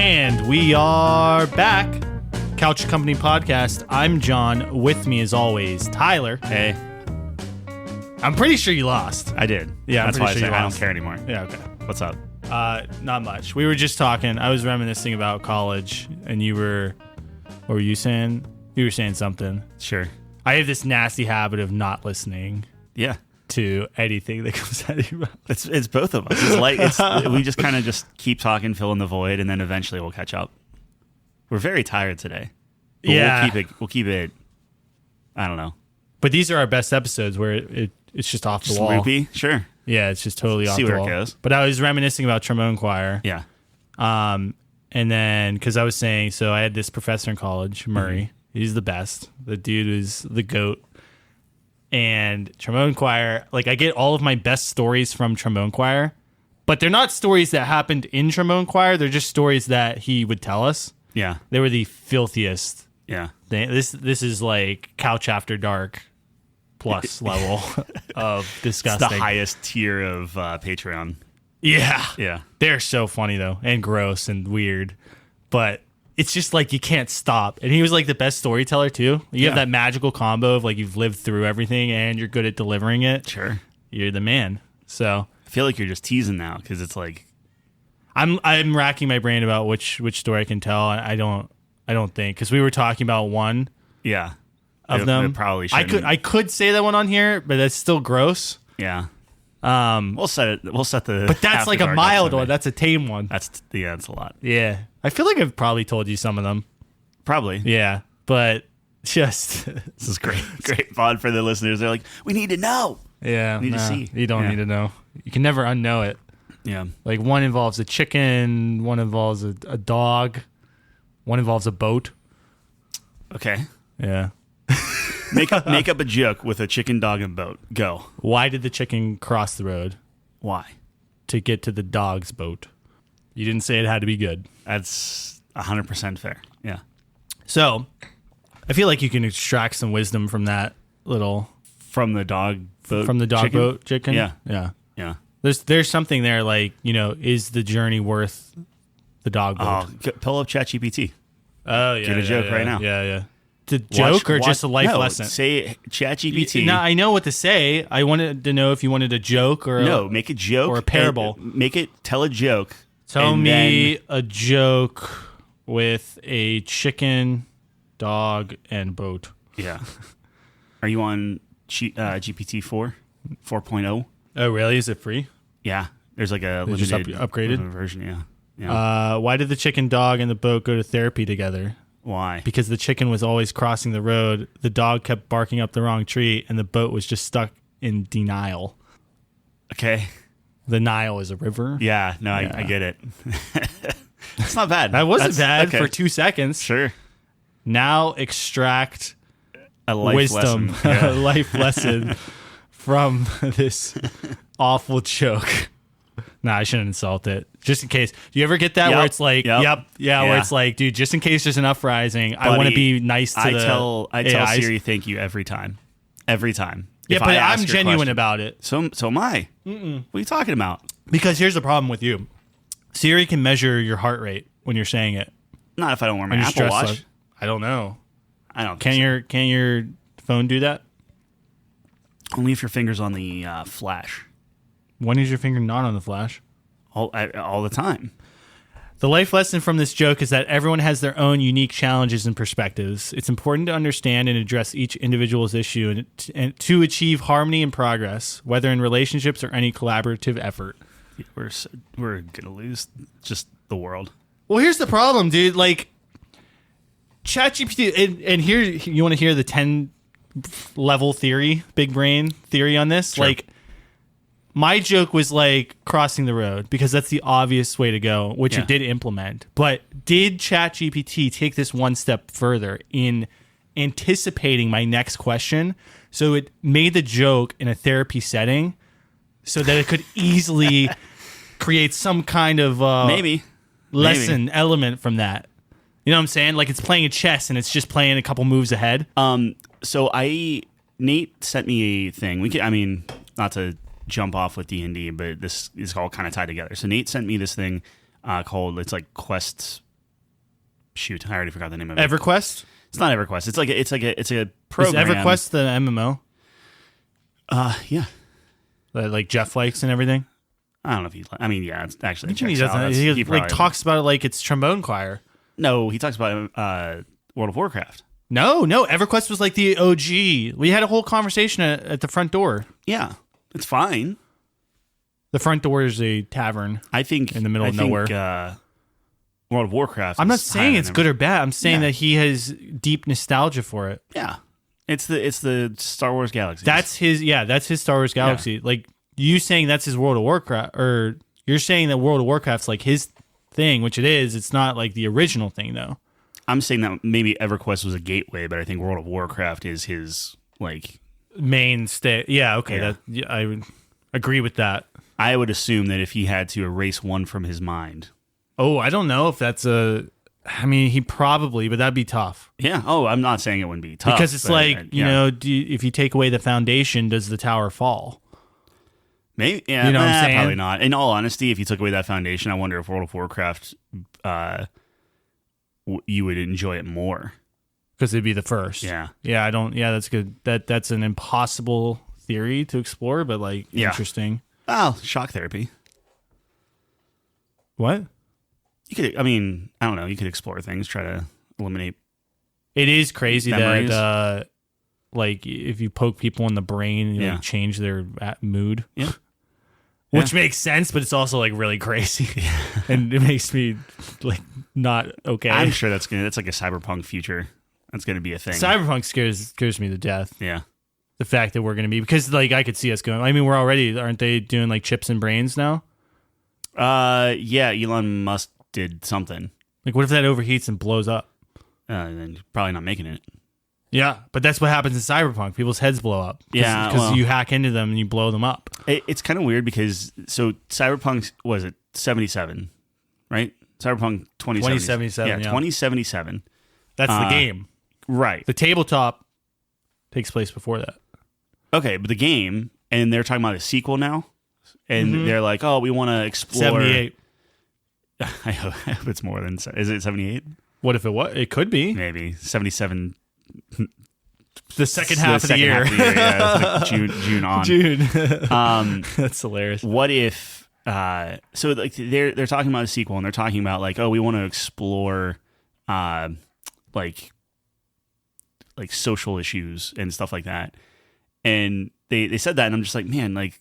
And we are back. Couch Company Podcast. I'm John. With me, as always, Tyler. Hey. I'm pretty sure you lost. I did. Yeah, That's I'm why pretty sure I you don't care anymore. Yeah, okay. What's up? Not much. We were just talking. I was reminiscing about college, and you were... What were you saying? You were saying something. Sure. I have this nasty habit of not listening. Yeah. To anything that comes out of your mouth. It's both of us. It's like we just kind of just keep talking, fill in the void, and then eventually we'll catch up. We're very tired today. But yeah. We'll keep it. I don't know. But these are our best episodes where it's just off the wall. Loopy? Sure. Yeah, it's just totally off the wall. See where it goes. But I was reminiscing about trombone choir. Yeah. And then because I was saying, so I had this professor in college, Murray. Mm-hmm. He's the best. The dude is the GOAT. And trombone choir, like I get all of my best stories from trombone choir, but they're not stories that happened in trombone choir. They're just stories that he would tell us. Yeah. They were the filthiest. Yeah. This is like Couch After Dark plus level of disgusting. It's the highest tier of Patreon. Yeah. Yeah. They're so funny though, and gross and weird, but it's just like you can't stop. And he was like the best storyteller too. You have that magical combo of like you've lived through everything and you're good at delivering it. Sure. You're the man. So I feel like you're just teasing now because it's like I'm racking my brain about which story I can tell. I don't think because we were talking about one. Yeah. Of them. It probably shouldn't. I could say that one on here, but that's still gross. Yeah. We'll set the. But that's like a mild one. That's a tame one. That's a lot. Yeah. I feel like I've probably told you some of them. Probably. Yeah. But just this is great fun for the listeners. They're like, we need to know. Yeah. We need to see. You don't need to know. You can never unknow it. Yeah. Like one involves a chicken, one involves a dog, one involves a boat. Okay. Yeah. Make up a joke with a chicken, dog, and boat. Go. Why did the chicken cross the road? Why? To get to the dog's boat. You didn't say it had to be good. That's 100% fair. Yeah. So, I feel like you can extract some wisdom from that little... From the dog boat From the dog chicken? boat chicken? Yeah. Yeah. Yeah. There's something there like, is the journey worth the dog boat? Oh, pull up ChatGPT. Oh, yeah. Get a joke right now. Yeah, yeah. The joke or just a life lesson? Say ChatGPT. No, I know what to say. I wanted to know if you wanted a joke or make a joke or a parable. Tell a joke. Tell me a joke with a chicken, dog, and boat. Yeah. Are you on GPT 4.0? Oh, really? Is it free? Yeah. There's like a just limited upgraded version. Yeah. Why did the chicken, dog, and the boat go to therapy together? Why? Because the chicken was always crossing the road, the dog kept barking up the wrong tree, and the boat was just stuck in denial. Okay. The Nile is a river. Yeah, no, yeah. I get it. It's not bad. That wasn't bad for 2 seconds. Sure. Now extract a life wisdom, lesson. Yeah. a life lesson from this awful joke. Nah, I shouldn't insult it. Just in case. Do you ever get that where it's like, where it's like, dude, just in case there's an uprising, I want to be nice to I tell Siri thank you every time. Every time. Yeah, but I'm genuine about it. So am I. Mm-mm. What are you talking about? Because here's the problem with you. Siri can measure your heart rate when you're saying it. Not if I don't wear my Apple Watch. I don't know. I don't. Can your phone do that? Only if your finger's on the flash. When is your finger not on the flash? All the time. The life lesson from this joke is that everyone has their own unique challenges and perspectives. It's important to understand and address each individual's issue and to achieve harmony and progress, whether in relationships or any collaborative effort. Yeah, we're gonna lose just the world. Well, here's the problem, dude. Like, ChatGPT, and here you want to hear the 10-level theory, big brain theory on this? Sure. Like, my joke was like crossing the road because that's the obvious way to go, which it did implement. But did ChatGPT take this one step further in anticipating my next question? So it made the joke in a therapy setting so that it could easily create some kind of lesson element from that. You know what I'm saying? Like it's playing a chess and it's just playing a couple moves ahead. So Nate sent me a thing. Not to jump off with D&D, but this is all kind of tied together. So Nate sent me this thing called, it's like Quest shoot, I already forgot the name of it. EverQuest? It's not EverQuest. It's a program. Is EverQuest the MMO? Yeah. That, like Jeff likes and everything? I don't know if he's. I mean, yeah. It's actually, I think he checks out. doesn't. He like talks about it like it's trombone choir. No, he talks about World of Warcraft. No. EverQuest was like the OG. We had a whole conversation at the front door. Yeah, it's fine. The front door is a tavern. I think in the middle of nowhere. World of Warcraft. I'm not saying it's good or bad. I'm saying that he has deep nostalgia for it. Yeah, it's the Star Wars Galaxy. That's his Star Wars Galaxy. Yeah. Like you saying that's his World of Warcraft, or you're saying that World of Warcraft's like his thing, which it is. It's not like the original thing though. I'm saying that maybe EverQuest was a gateway, but I think World of Warcraft is his like mainstay. Yeah, okay, yeah. I would agree with that. I would assume that if he had to erase one from his mind. Oh, I don't know if that's I mean, he probably, but that'd be tough. Yeah. Oh, I'm not saying it wouldn't be tough. Because it's you know, if you take away the foundation, does the tower fall? Maybe. Yeah. You know what I'm saying? Probably not. In all honesty, if you took away that foundation, I wonder if World of Warcraft, you would enjoy it more. Because it'd be the first. Yeah. Yeah, I don't. Yeah, that's good. That's an impossible theory to explore, but like interesting. Oh, shock therapy. What? You could. I mean, I don't know. You could explore things, try to eliminate. It is crazy memories. that, like, if you poke people in the brain, you like, change their mood. Yeah. Which makes sense, but it's also like really crazy, and it makes me like not okay. I'm sure that's like a cyberpunk future. That's gonna be a thing. Cyberpunk scares me to death. Yeah. The fact that we're gonna be, because like I could see us going. I mean, we're already, aren't they doing like chips and brains now? Yeah. Elon Musk did something. Like, what if that overheats and blows up? Then you're probably not making it. Yeah, but that's what happens in Cyberpunk. People's heads blow up. Because you hack into them and you blow them up. It's kind of weird because, so Cyberpunk, was it 77, right? Cyberpunk 2077. Yeah, 2077. That's the game. Right. The tabletop takes place before that. Okay, but the game, and they're talking about a sequel now, and they're like, oh, we want to explore. 78. I hope it's more than, is it 78? What if it was? It could be. Maybe. 77. The second half of the year. Yeah, it's like June on. June. That's hilarious. What if, so like they're talking about a sequel, and they're talking about like, oh, we want to explore, like social issues and stuff like that. And they said that, and I'm just like, man, like,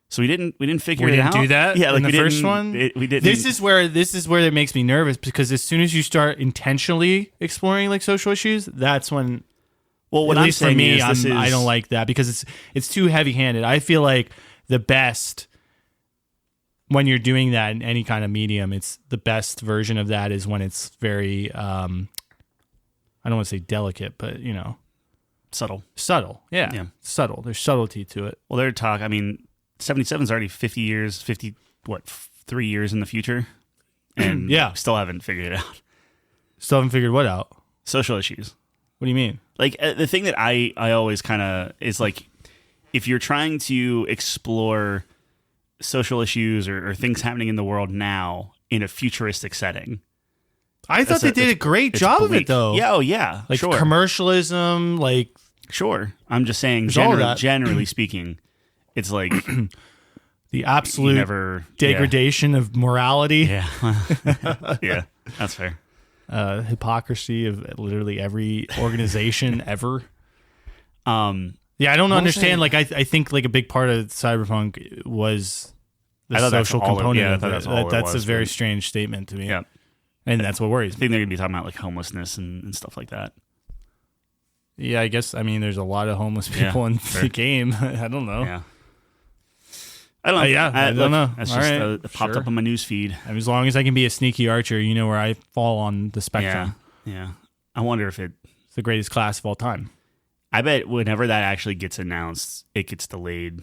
so we didn't figure it out. Do that. Yeah, like in the first one. We didn't. This is where it makes me nervous, because as soon as you start intentionally exploring like social issues, that's when. Well, what at I'm least for saying me, is I don't like that, because it's too heavy-handed. I feel like the best, when you're doing that in any kind of medium, it's the best version of that is when it's very, I don't want to say delicate, but you know, subtle. Yeah. Subtle. There's subtlety to it. Well, they're talking. I mean, 77 is already 3 years in the future, and still haven't figured it out. Still haven't figured what out? Social issues. What do you mean? Like, the thing that I always kind of is like, if you're trying to explore social issues or things happening in the world now in a futuristic setting. I thought they did a great job of it, though. Yeah, oh yeah. Like commercialism, like... Sure. I'm just saying, generally speaking, it's like... the absolute degradation of morality. Yeah. Yeah, that's fair. Hypocrisy of literally every organization ever. Yeah, I don't understand. Like, I think like a big part of Cyberpunk was the social component. That's a very strange statement to me. Yeah, and that's what worries me. I think they're gonna be talking about like homelessness and stuff like that. Yeah, I guess. I mean, there's a lot of homeless people in the game. I don't know. Yeah. I don't know. I don't know. That's just it popped up on my news feed. I mean, as long as I can be a sneaky archer, you know where I fall on the spectrum. Yeah. I wonder if it's the greatest class of all time. I bet whenever that actually gets announced, it gets delayed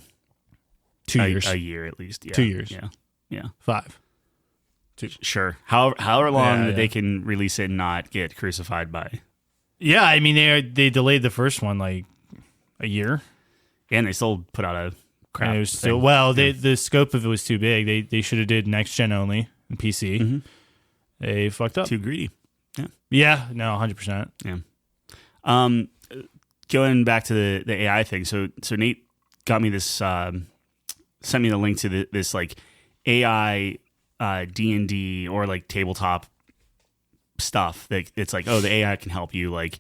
2 years. A year at least. Yeah. 2 years. Yeah. 5. Sure. However long they can release it and not get crucified by. Yeah, I mean, they delayed the first one like a year. And they still put out a crap. And it was still, the scope of it was too big. They should have did next gen only and PC. Mm-hmm. They fucked up. Too greedy. Yeah, no, 100%. Yeah. Going back to the AI thing. So Nate got me this, sent me the link to this like AI D&D or like tabletop stuff that it's like, oh, the AI can help you, like,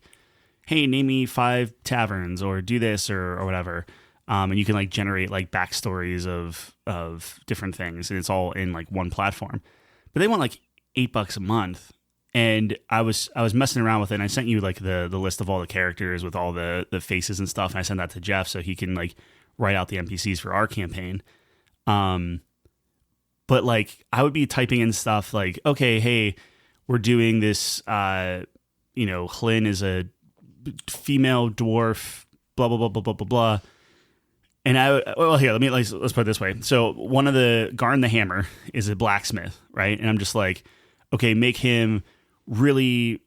hey, name me 5 taverns or do this or whatever. And you can like generate like backstories of different things, and it's all in like one platform. But they want like $8 a month. And I was messing around with it, and I sent you like the list of all the characters with all the faces and stuff, and I sent that to Jeff so he can like write out the NPCs for our campaign. But like I would be typing in stuff like, okay, hey, we're doing this, Hlyn is a female dwarf, blah, blah, blah, blah, blah, blah, blah. And let's put it this way. So one of the Garn the Hammer is a blacksmith, right? And I'm just like, okay, make him really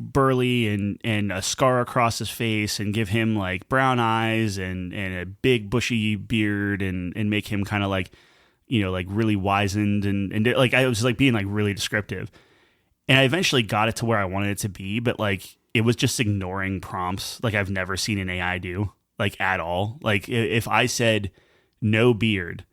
burly and a scar across his face, and give him like brown eyes and a big bushy beard, and make him kind of like, like really wizened and like I was like being like really descriptive. And I eventually got it to where I wanted it to be, but like it was just ignoring prompts like I've never seen an AI do, like at all. Like if I said no beard,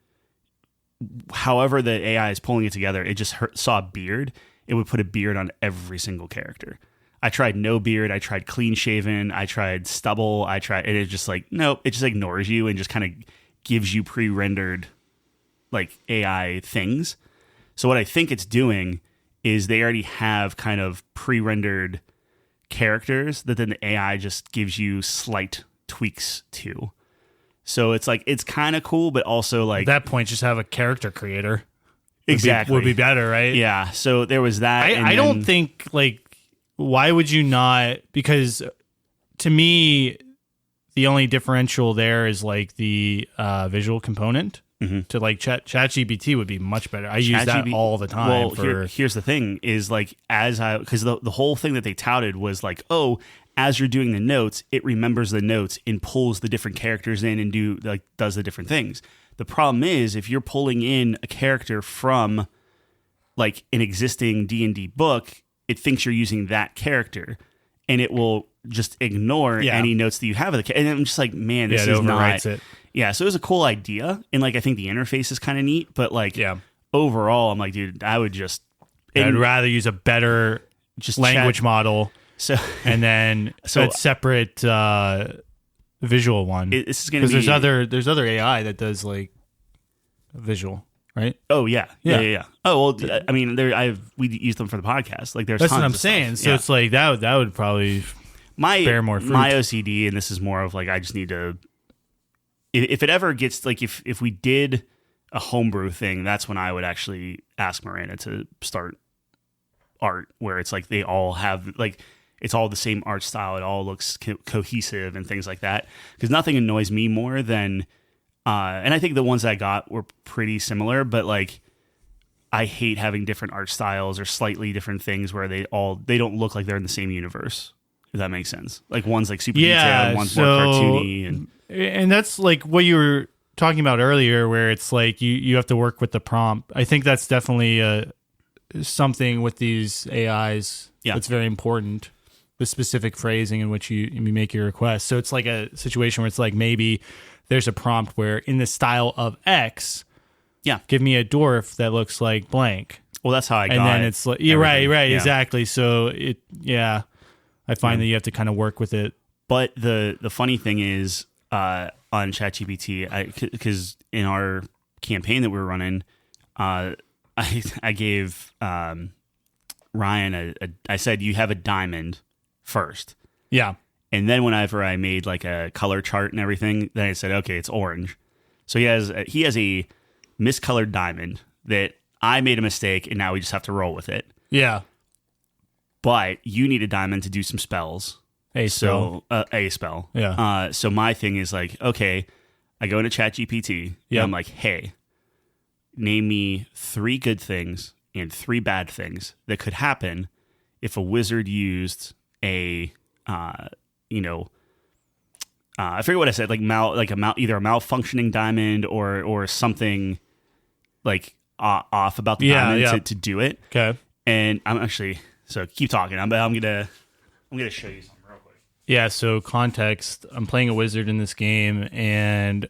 however the AI is pulling it together, it just saw beard. It would put a beard on every single character. I tried no beard. I tried clean shaven. I tried stubble. and it's just like, nope, it just ignores you and just kind of gives you pre-rendered like AI things. So what I think it's doing is they already have kind of pre-rendered characters that then the AI just gives you slight tweaks to. So it's like, it's kind of cool, but also like... At that point, just have a character creator. Exactly. Would be better, right? Yeah. So there was that. I don't think, like, why would you not? Because to me, the only differential there is like the visual component. Mm-hmm. To like ChatGPT would be much better. I use that all the time. Well, here's the thing is like, because the whole thing that they touted was like, oh, as you're doing the notes, it remembers the notes and pulls the different characters in and does the different things. The problem is if you're pulling in a character from like an existing D&D book, it thinks you're using that character, and it will just ignore any notes that you have of the character. And I'm just like, man, this is not... It. Yeah, so it was a cool idea, and like I think the interface is kind of neat, but like overall, I'm like, dude, I'd rather use a better language model, and then a separate visual one. This is going to be because there's other AI that does like visual, right? Oh yeah. Oh well, I mean, we use them for the podcast. Like there's that's tons what I'm of saying. Stuff. So it's like that would probably bear more fruit. My OCD, and this is more of like I just need to. If it ever gets like if we did a homebrew thing, that's when I would actually ask Miranda to start art where it's like they all have like it's all the same art style, it all looks cohesive and things like that. Because nothing annoys me more than and I think the ones I got were pretty similar, but like I hate having different art styles or slightly different things where they don't look like they're in the same universe. If that makes sense. Like one's like super detailed, one's more cartoony and that's like what you were talking about earlier, where it's like you have to work with the prompt. I think that's definitely something with these AIs that's very important, the specific phrasing in which you make your request. So it's like a situation where it's like maybe there's a prompt where in the style of X, give me a dwarf that looks like blank. Well, that's how I got it. And then it's like, right, exactly. So I find that you have to kind of work with it. But the funny thing is, on ChatGPT, because in our campaign that we were running, I gave Ryan I said, you have a diamond first. Yeah. And then whenever I made like a color chart and everything, then I said, okay, it's orange. So he has a miscolored diamond that I made a mistake, and now we just have to roll with it. Yeah. But you need a diamond to do some spells. A spell. Yeah. So my thing is like, okay, I go into ChatGPT, and I'm like, hey, name me 3 good things and 3 bad things that could happen if a wizard used a, I forget what I said, like either a malfunctioning diamond or something like off about the diamond to do it. Okay. And I'm actually... So keep talking. I'm gonna show you something real quick. Yeah, so context, I'm playing a wizard in this game, and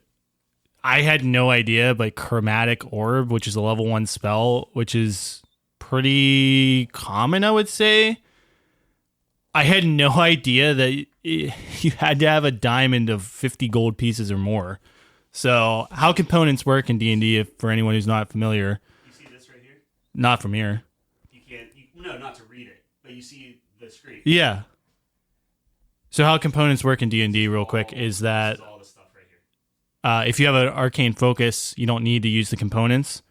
I had no idea, but Chromatic Orb, which is a level 1 spell, which is pretty common, I would say. I had no idea that you had to have a diamond of 50 gold pieces or more. So how components work in D&D, if for anyone who's not familiar. You see this right here? Not from here. You can't, no, not to read it, but you see the screen. Yeah. So how components work in D&D real quick is that all the stuff right here. if you have an arcane focus, you don't need to use the components.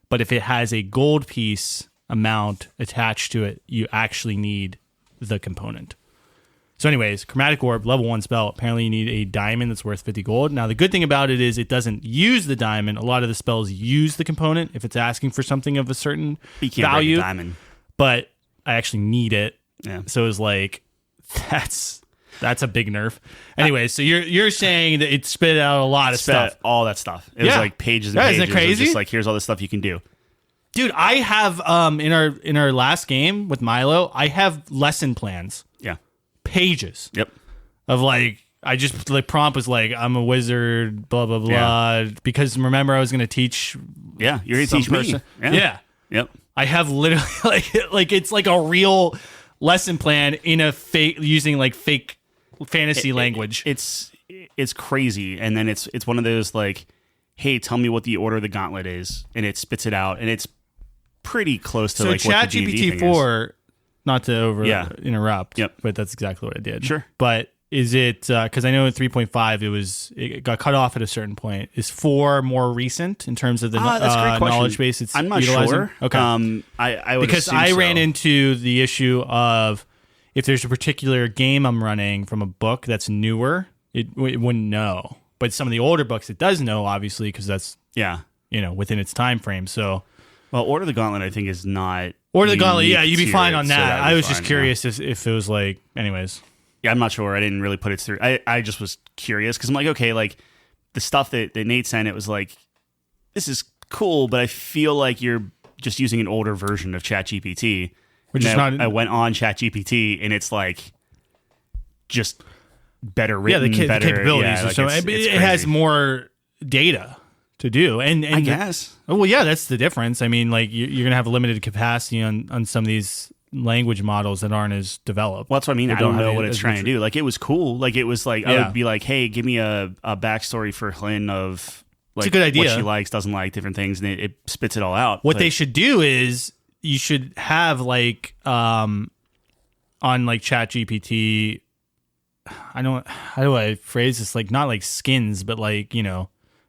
But if it has a gold piece amount attached to it, you actually need the component. So anyways, Chromatic Orb, level 1 spell. Apparently you need a diamond that's worth 50 gold. Now the good thing about it is it doesn't use the diamond. A lot of the spells use the component if it's asking for something of a certain You can't value. break a diamond. But I actually need it. Yeah. So it was like, that's a big nerf. Anyways, so you're saying that it spit out a lot of stuff. All that stuff. It was like pages and Yeah, pages. isn't it crazy? It was just like, here's all the stuff you can do. Dude, I have in our last game with Milo, I have lesson plans. Yeah. Pages. Yep. Of like, I just like prompt was like, I'm a wizard, blah blah blah. Yeah. Because remember, I was going to teach. Yeah, you're going to some teach me. person. Yeah. Yep. I have literally like it's like a real lesson plan in a fake using like fake fantasy language. It's crazy, and then it's one of those like, hey, tell me what the order of the gauntlet is, and it spits it out, and it's pretty close to so like what the D&D thing is. ChatGPT-4, not to interrupt, Yep. but that's exactly what I did. Sure. But is it because I know in 3.5 it got cut off at a certain point? Is 4 more recent in terms of the That's a great question. knowledge base? It's I'm not utilizing? sure. Okay, I would because assume I so. ran into the issue of if there's a particular game I'm running from a book that's newer, it wouldn't know. But some of the older books, it does know, obviously, because that's within its time frame. So, well, Order of the Gauntlet, I think, is not. Order the Gauntlet, unique yeah, you'd be to fine it, on so that. would I be was just fine, curious if it was like, anyways. Yeah, I'm not sure. I didn't really put it through. I just was curious because I'm like, okay, like the stuff that Nate sent, it was like, this is cool, but I feel like you're just using an older version of ChatGPT. Which is not. I went on ChatGPT and it's like just better written, the better capabilities. Yeah, like so it's it has crazy. more data to do, and I guess. well, yeah, that's the difference. I mean, like you're gonna have a limited capacity on some of these language models that aren't as developed. Well, that's what I mean. Or I don't know have what it it's as trying to mature. do. Like, it was cool. Like, it was like, I Yeah. would be like, hey, give me a backstory for Hlyn of like a good idea. what she likes, doesn't like, different things, and it spits it all out. What But they should do is you should have like on like ChatGPT. I don't. How do I phrase this? Like not like skins, but like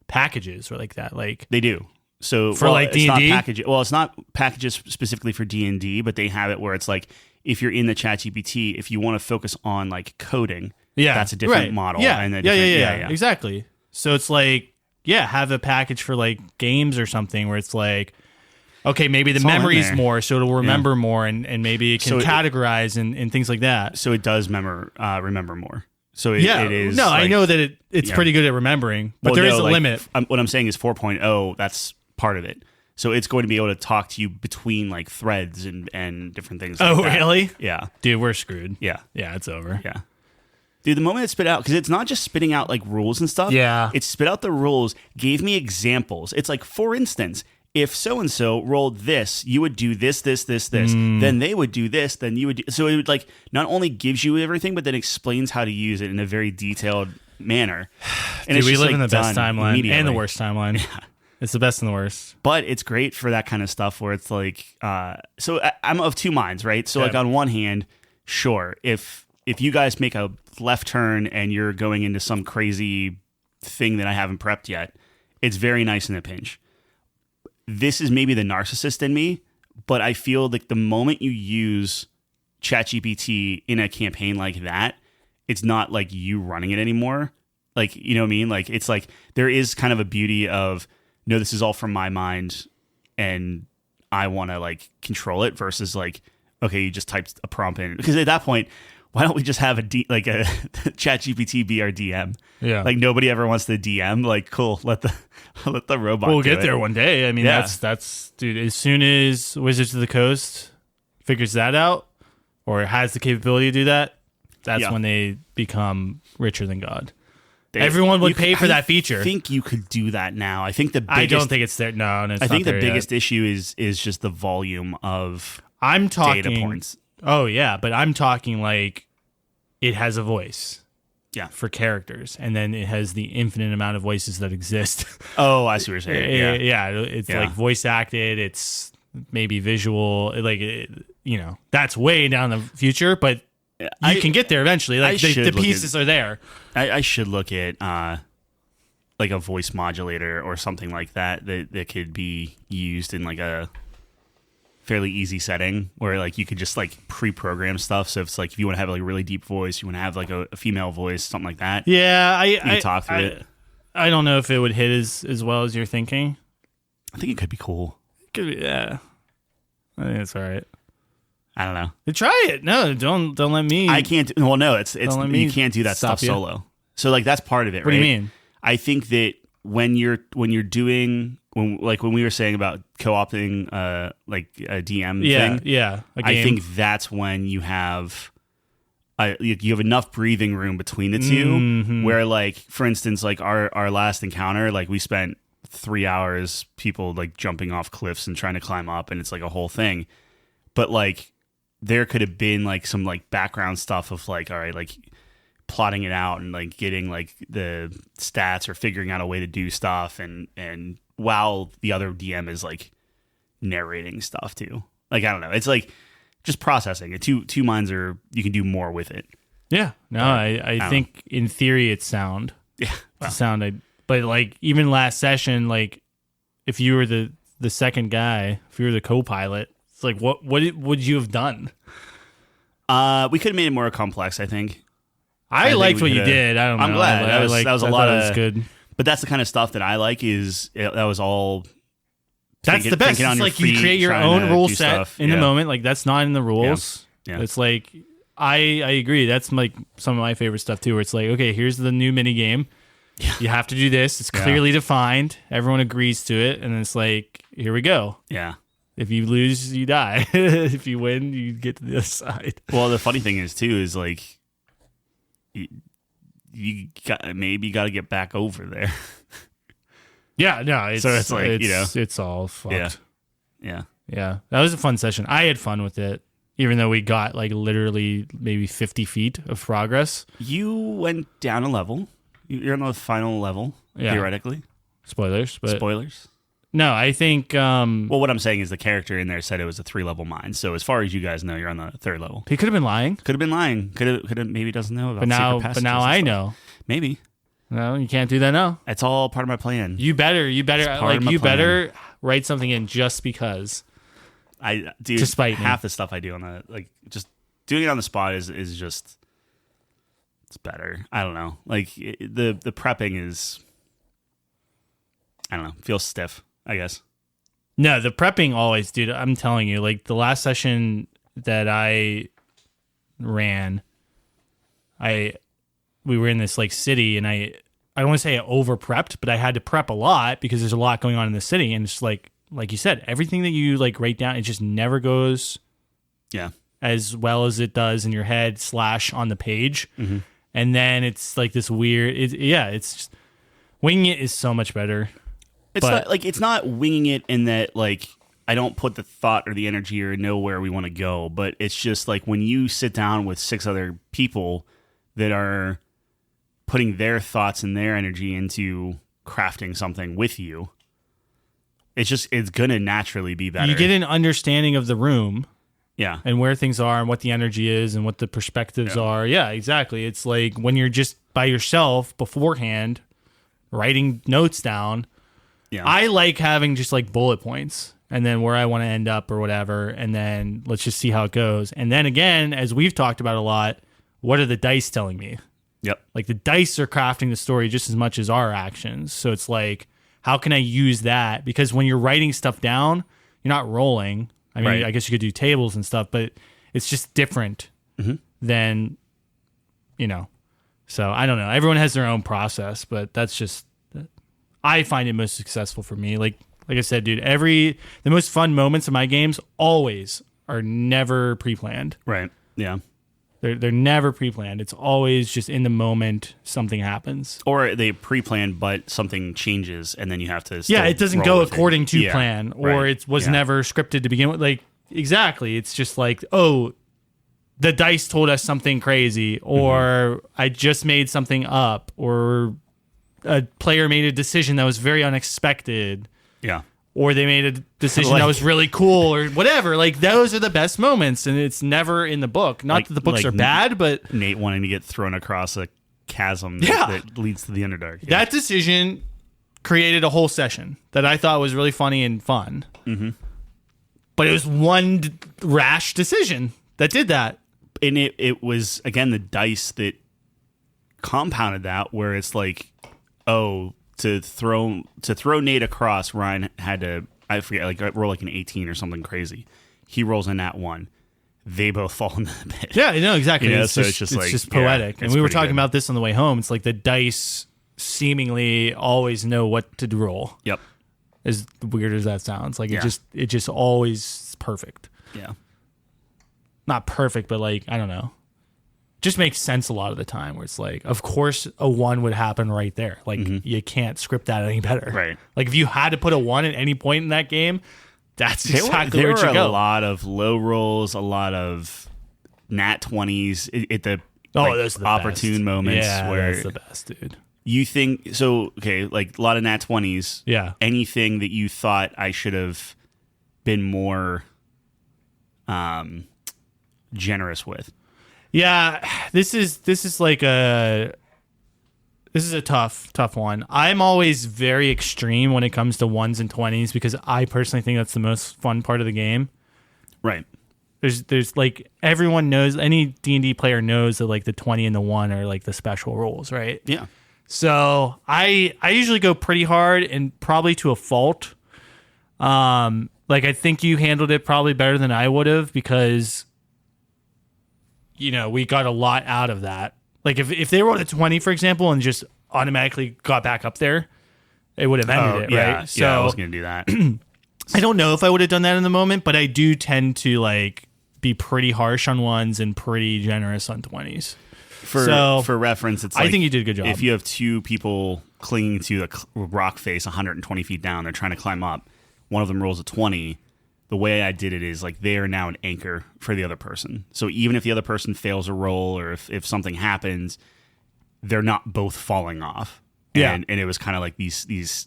packages or like that. Like they do. So For, like, it's not D&D? it's not packages specifically for D&D, but they have it where it's like if you're in the ChatGPT, if you want to focus on like coding, that's a different right. model. Yeah, and a yeah, different, exactly. So it's like have a package for like games or something where it's like. Okay, maybe the It's all in memory's there. more, so it'll remember more, and maybe it can So it- categorize and things like that. So it does remember more. So it is. No, I like- know that it's yeah. pretty good at remembering, but there is a limit. What I'm saying is 4.0. That's part of it. So it's going to be able to talk to you between like threads and different things. Oh, like that. really? Yeah. Dude, we're screwed. Yeah. Yeah, it's over. Yeah. Dude, the moment it spit out, because it's not just spitting out like rules and stuff. Yeah. It spit out the rules, gave me examples. It's like, for instance, if so-and-so rolled this, you would do this. Then they would do this, then you would do. So it would like not only gives you everything, but then explains how to use it in a very detailed manner. And Dude, we just, live like, in the best done timeline and immediately. the worst timeline. It's the best and the worst. But it's great for that kind of stuff where it's like, so I'm of two minds, right? So like Yeah. on one hand, sure, if you guys make a left turn and you're going into some crazy thing that I haven't prepped yet, it's very nice in a pinch. This is maybe the narcissist in me, but I feel like the moment you use ChatGPT in a campaign like that, it's not like you running it anymore. Like, you know what I mean? Like, it's like there is kind of a beauty of, no, this is all from my mind and I want to like control it versus like, okay, you just typed a prompt in. Because at that point, why don't we just have a ChatGPT be our DM? Yeah. Like nobody ever wants to DM. Like, cool, let the robot. We'll do get it. there one day. I mean, Yeah. that's dude. As soon as Wizards of the Coast figures that out, or has the capability to do that, that's when they become richer than God. Everyone would pay for that feature. I think you could do that now. I think I don't think it's there. No, it's I think not the there biggest yet. issue is just the volume of I'm talking data points. Oh yeah, but I'm talking like it has a voice. Yeah. For characters, and then it has the infinite amount of voices that exist. Oh, I see what you're saying. Yeah, it's like voice acted. It's maybe visual. That's way down the future, but you can get there eventually. Like the pieces are there. I should look at like a voice modulator or something like that could be used in like a fairly easy setting where like you could just like pre-program stuff. So if it's like if you want to have like a really deep voice, you want to have like a female voice, something like that. Yeah, I talk through it. I don't know if it would hit as well as you're thinking. I think it could be cool. It could be, yeah. I think it's all right. I don't know. Try it. No, don't let me. I can't. Well, no, it's you can't do that stuff solo. So like that's part of it. What do you mean? I think that when you're doing when we were saying about co-opting like a DM thing, I think that's when you have you have enough breathing room between the two. Where like for instance, like our last encounter, like we spent 3 hours people like jumping off cliffs and trying to climb up, and it's like a whole thing. But like there could have been like some like background stuff of like, all right, like plotting it out and like getting like the stats or figuring out a way to do stuff and while the other DM is like narrating stuff too. Like I don't know. It's like just processing it. Two minds are you can do more with it. Yeah. No, I think in theory it's sound. Yeah. Well. Sound but like even last session, like if you were the second guy, if you were the co-pilot, it's like what would you have done? We could have made it more complex, I think. I liked what you did. I don't know. I'm glad. That was a lot of good. But that's the kind of stuff that I like that was all that's the best. It's like you create your own rule set in the moment. Like that's not in the rules. Yeah. It's like I agree. That's like some of my favorite stuff too, where it's like, okay, here's the new mini game. Yeah. You have to do this. It's clearly defined. Everyone agrees to it, and it's like, here we go. Yeah. If you lose, you die. If you win, you get to the other side. Well, the funny thing is too is like you got to get back over there. Yeah, no, it's like it's all fucked. Yeah. That was a fun session. I had fun with it, even though we got like literally maybe 50 feet of progress. You went down a level. You're on the final level, theoretically. Spoilers. No, I think... well, what I'm saying is the character in there said it was a 3-level mine. So as far as you guys know, you're on the 3rd level. He could have been lying. Could have been lying. Could have maybe doesn't know about secret passages. But now I know. Maybe. No, you can't do that now. It's all part of my plan. You better write something in just because. I do. To spite half the stuff I do on the just doing it on the spot is just it's better. I don't know. Like the prepping is I don't know, feels stiff, I guess. No, the prepping always, dude, I'm telling you, like the last session that I ran, we were in this like city, and I don't want to say I over prepped, but I had to prep a lot because there's a lot going on in the city, and it's like you said, everything that you like write down, it just never goes as well as it does in your head / on the page. Mm-hmm. And then it's like this weird, it's just, winging it is so much better. It's not winging it in that like I don't put the thought or the energy or know where we want to go, but it's just like when you sit down with 6 other people that are putting their thoughts and their energy into crafting something with you, it's going to naturally be better. You get an understanding of the room. Yeah. And where things are and what the energy is and what the perspectives are. Yeah, exactly. It's like when you're just by yourself beforehand writing notes down. Yeah. I like having just like bullet points and then where I want to end up or whatever. And then let's just see how it goes. And then again, as we've talked about a lot, what are the dice telling me? Yep. Like the dice are crafting the story just as much as our actions. So it's like, how can I use that? Because when you're writing stuff down, you're not rolling. I mean, I guess you could do tables and stuff, but it's just different than, So I don't know. Everyone has their own process, but that's just, I find it most successful for me. Like I said, dude, the most fun moments of my games always are never pre-planned. Right. Yeah. They're never pre-planned. It's always just in the moment something happens. Or they pre-planned, but something changes, and then you have to. Yeah, it doesn't go according to plan, or right. it was never scripted to begin with. Like, exactly. It's just like, oh, the dice told us something crazy, or I just made something up, or a player made a decision that was very unexpected. Yeah. Or they made a decision that was really cool, or whatever. Like, those are the best moments, and it's never in the book. Not that the books are bad, but Nate wanting to get thrown across a chasm that leads to the Underdark. Yeah. That decision created a whole session that I thought was really funny and fun. Mm-hmm. But it was one rash decision that did that. And it was, again, the dice that compounded that, where it's like, oh, to throw Nate across, Ryan had to, I forget, like roll like an 18 or something crazy. He rolls a nat 1. They both fall into the pit. Yeah, no, exactly. It's just poetic. And we were talking about this on the way home. It's like the dice seemingly always know what to roll. Yep. As weird as that sounds, like it just always is perfect. Yeah. Not perfect, but like, I don't know. Just makes sense a lot of the time, where it's like, of course a 1 would happen right there. Like, you can't script that any better. Right. Like, if you had to put a 1 at any point in that game, that's exactly where you go. A lot of low rolls, a lot of nat 20s at the those are the opportune best. moments where that's the best, dude. You think so? Okay, like a lot of nat 20s. Yeah. Anything that you thought I should have been more generous with? Yeah, this is like a tough one. I'm always very extreme when it comes to 1s and 20s, because I personally think that's the most fun part of the game. Right. There's like, everyone knows, any D&D player knows that like the 20 and the 1 are like the special rolls, right? Yeah. So I usually go pretty hard, and probably to a fault. Like, I think you handled it probably better than I would have, because we got a lot out of that. Like, if they rolled a 20, for example, and just automatically got back up there, it would have ended it, right? So I was going to do that. I don't know if I would have done that in the moment, but I do tend to like be pretty harsh on 1s and pretty generous on 20s. For reference, it's like, I think you did a good job. If you have 2 people clinging to a rock face 120 feet down, they're trying to climb up, one of them rolls a 20. The way I did it is like, they are now an anchor for the other person. So even if the other person fails a roll, or if something happens, they're not both falling off. Yeah. And it was kind of like these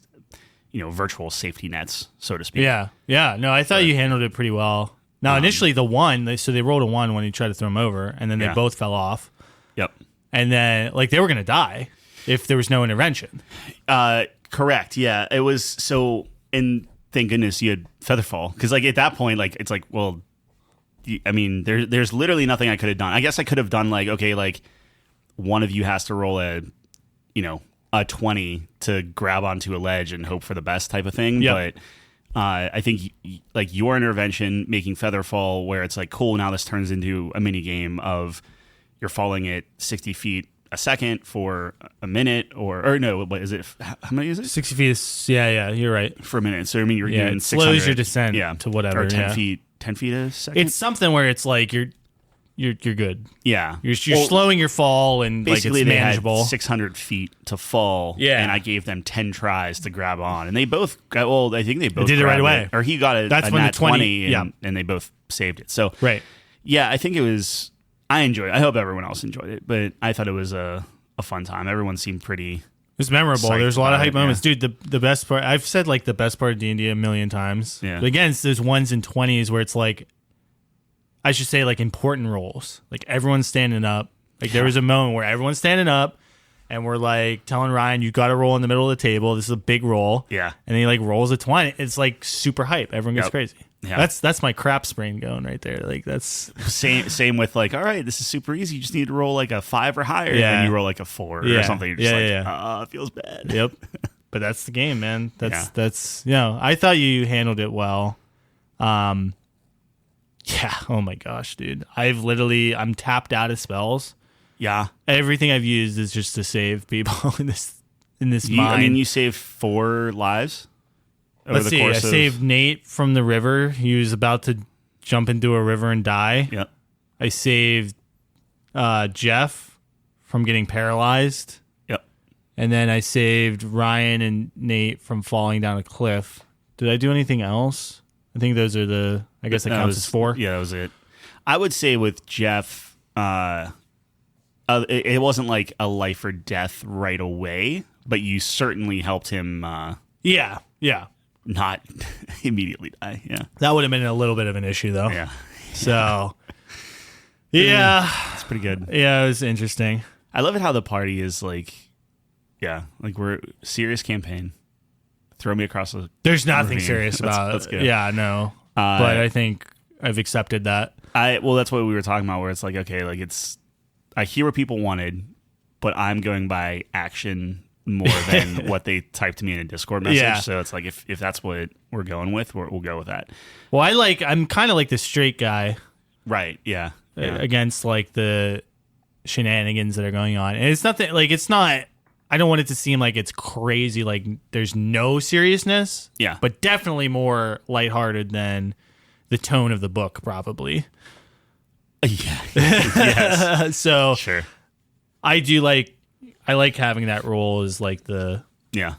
virtual safety nets, so to speak. Yeah. Yeah. No, I thought you handled it pretty well. Now, initially the 1, they rolled a 1 when you tried to throw them over, and then they both fell off. Yep. And then like, they were going to die if there was no intervention. Correct. Yeah. It was so, and thank goodness you had Featherfall, because like at that point, like it's like, well, I mean, there's literally nothing I could have done. I guess I could have done like, okay, like one of you has to roll a 20 to grab onto a ledge and hope for the best type of thing. Yep. But I think like your intervention, making Featherfall, where it's like, cool, now this turns into a mini game of you're falling at 60 feet a second for a minute, or no, what is it? How many is it? 60 feet is, yeah, you're right. For a minute. So I mean, you're doing it slows your descent to whatever. Or 10 feet a second. It's something where it's like you're good. Yeah. You're slowing your fall, and basically like, it's manageable. They had 600 feet to fall. Yeah. And I gave them 10 tries to grab on, and they both got, well, I think they both did it right away. Or he got That's a when nat the 20 and they both saved it. So right. Yeah, I think it was, I enjoyed it. I hope everyone else enjoyed it, but I thought it was a fun time. Everyone seemed pretty. It was memorable. There's a lot of hype moments, dude. The best part, I've said like the best part of D&D a million times. Yeah. But again, it's those 1s and 20s where it's like, I should say like important roles. Like, everyone's standing up. Like, there was a moment where everyone's standing up, and we're like telling Ryan, you got to roll in the middle of the table. This is a big roll. Yeah. And then he like rolls a 20. It's like super hype. Everyone gets crazy. Yeah. That's my craps brain going right there. Like, that's same with like, all right, this is super easy. You just need to roll like a 5 or higher, and then you roll like a 4 or something. You're just it feels bad. Yep. But that's the game, man. That's I thought you handled it well. Yeah. Oh my gosh, dude. I'm tapped out of spells. Yeah. Everything I've used is just to save people in this mine. I mean, you saved 4 lives. Let's see. I saved Nate from the river. He was about to jump into a river and die. Yep. I saved Jeff from getting paralyzed. Yep. And then I saved Ryan and Nate from falling down a cliff. Did I do anything else? I think those are the... I guess that counts as 4. Yeah, that was it. I would say with Jeff, it wasn't like a life or death right away, but you certainly helped him... yeah. Not immediately die, yeah. That would have been a little bit of an issue, though. Yeah. So, yeah. It's pretty good. Yeah, it was interesting. I love it how the party is like, yeah, like we're serious campaign. Throw me across the... There's nothing ravine. serious about that's it. good. Yeah, no. But I think I've accepted that. Well, that's what we were talking about, where it's like, okay, like I hear what people wanted, but I'm going by action more than what they typed to me in a Discord message. Yeah. So it's like, if that's what we're going with, we'll go with that. Well, I'm kind of like the straight guy. Right. Yeah. Against like the shenanigans that are going on. And it's nothing like, it's not, I don't want it to seem like it's crazy, like there's no seriousness. Yeah. But definitely more lighthearted than the tone of the book, probably. Yeah. Yes. So Sure. I like having that role as like the Yeah.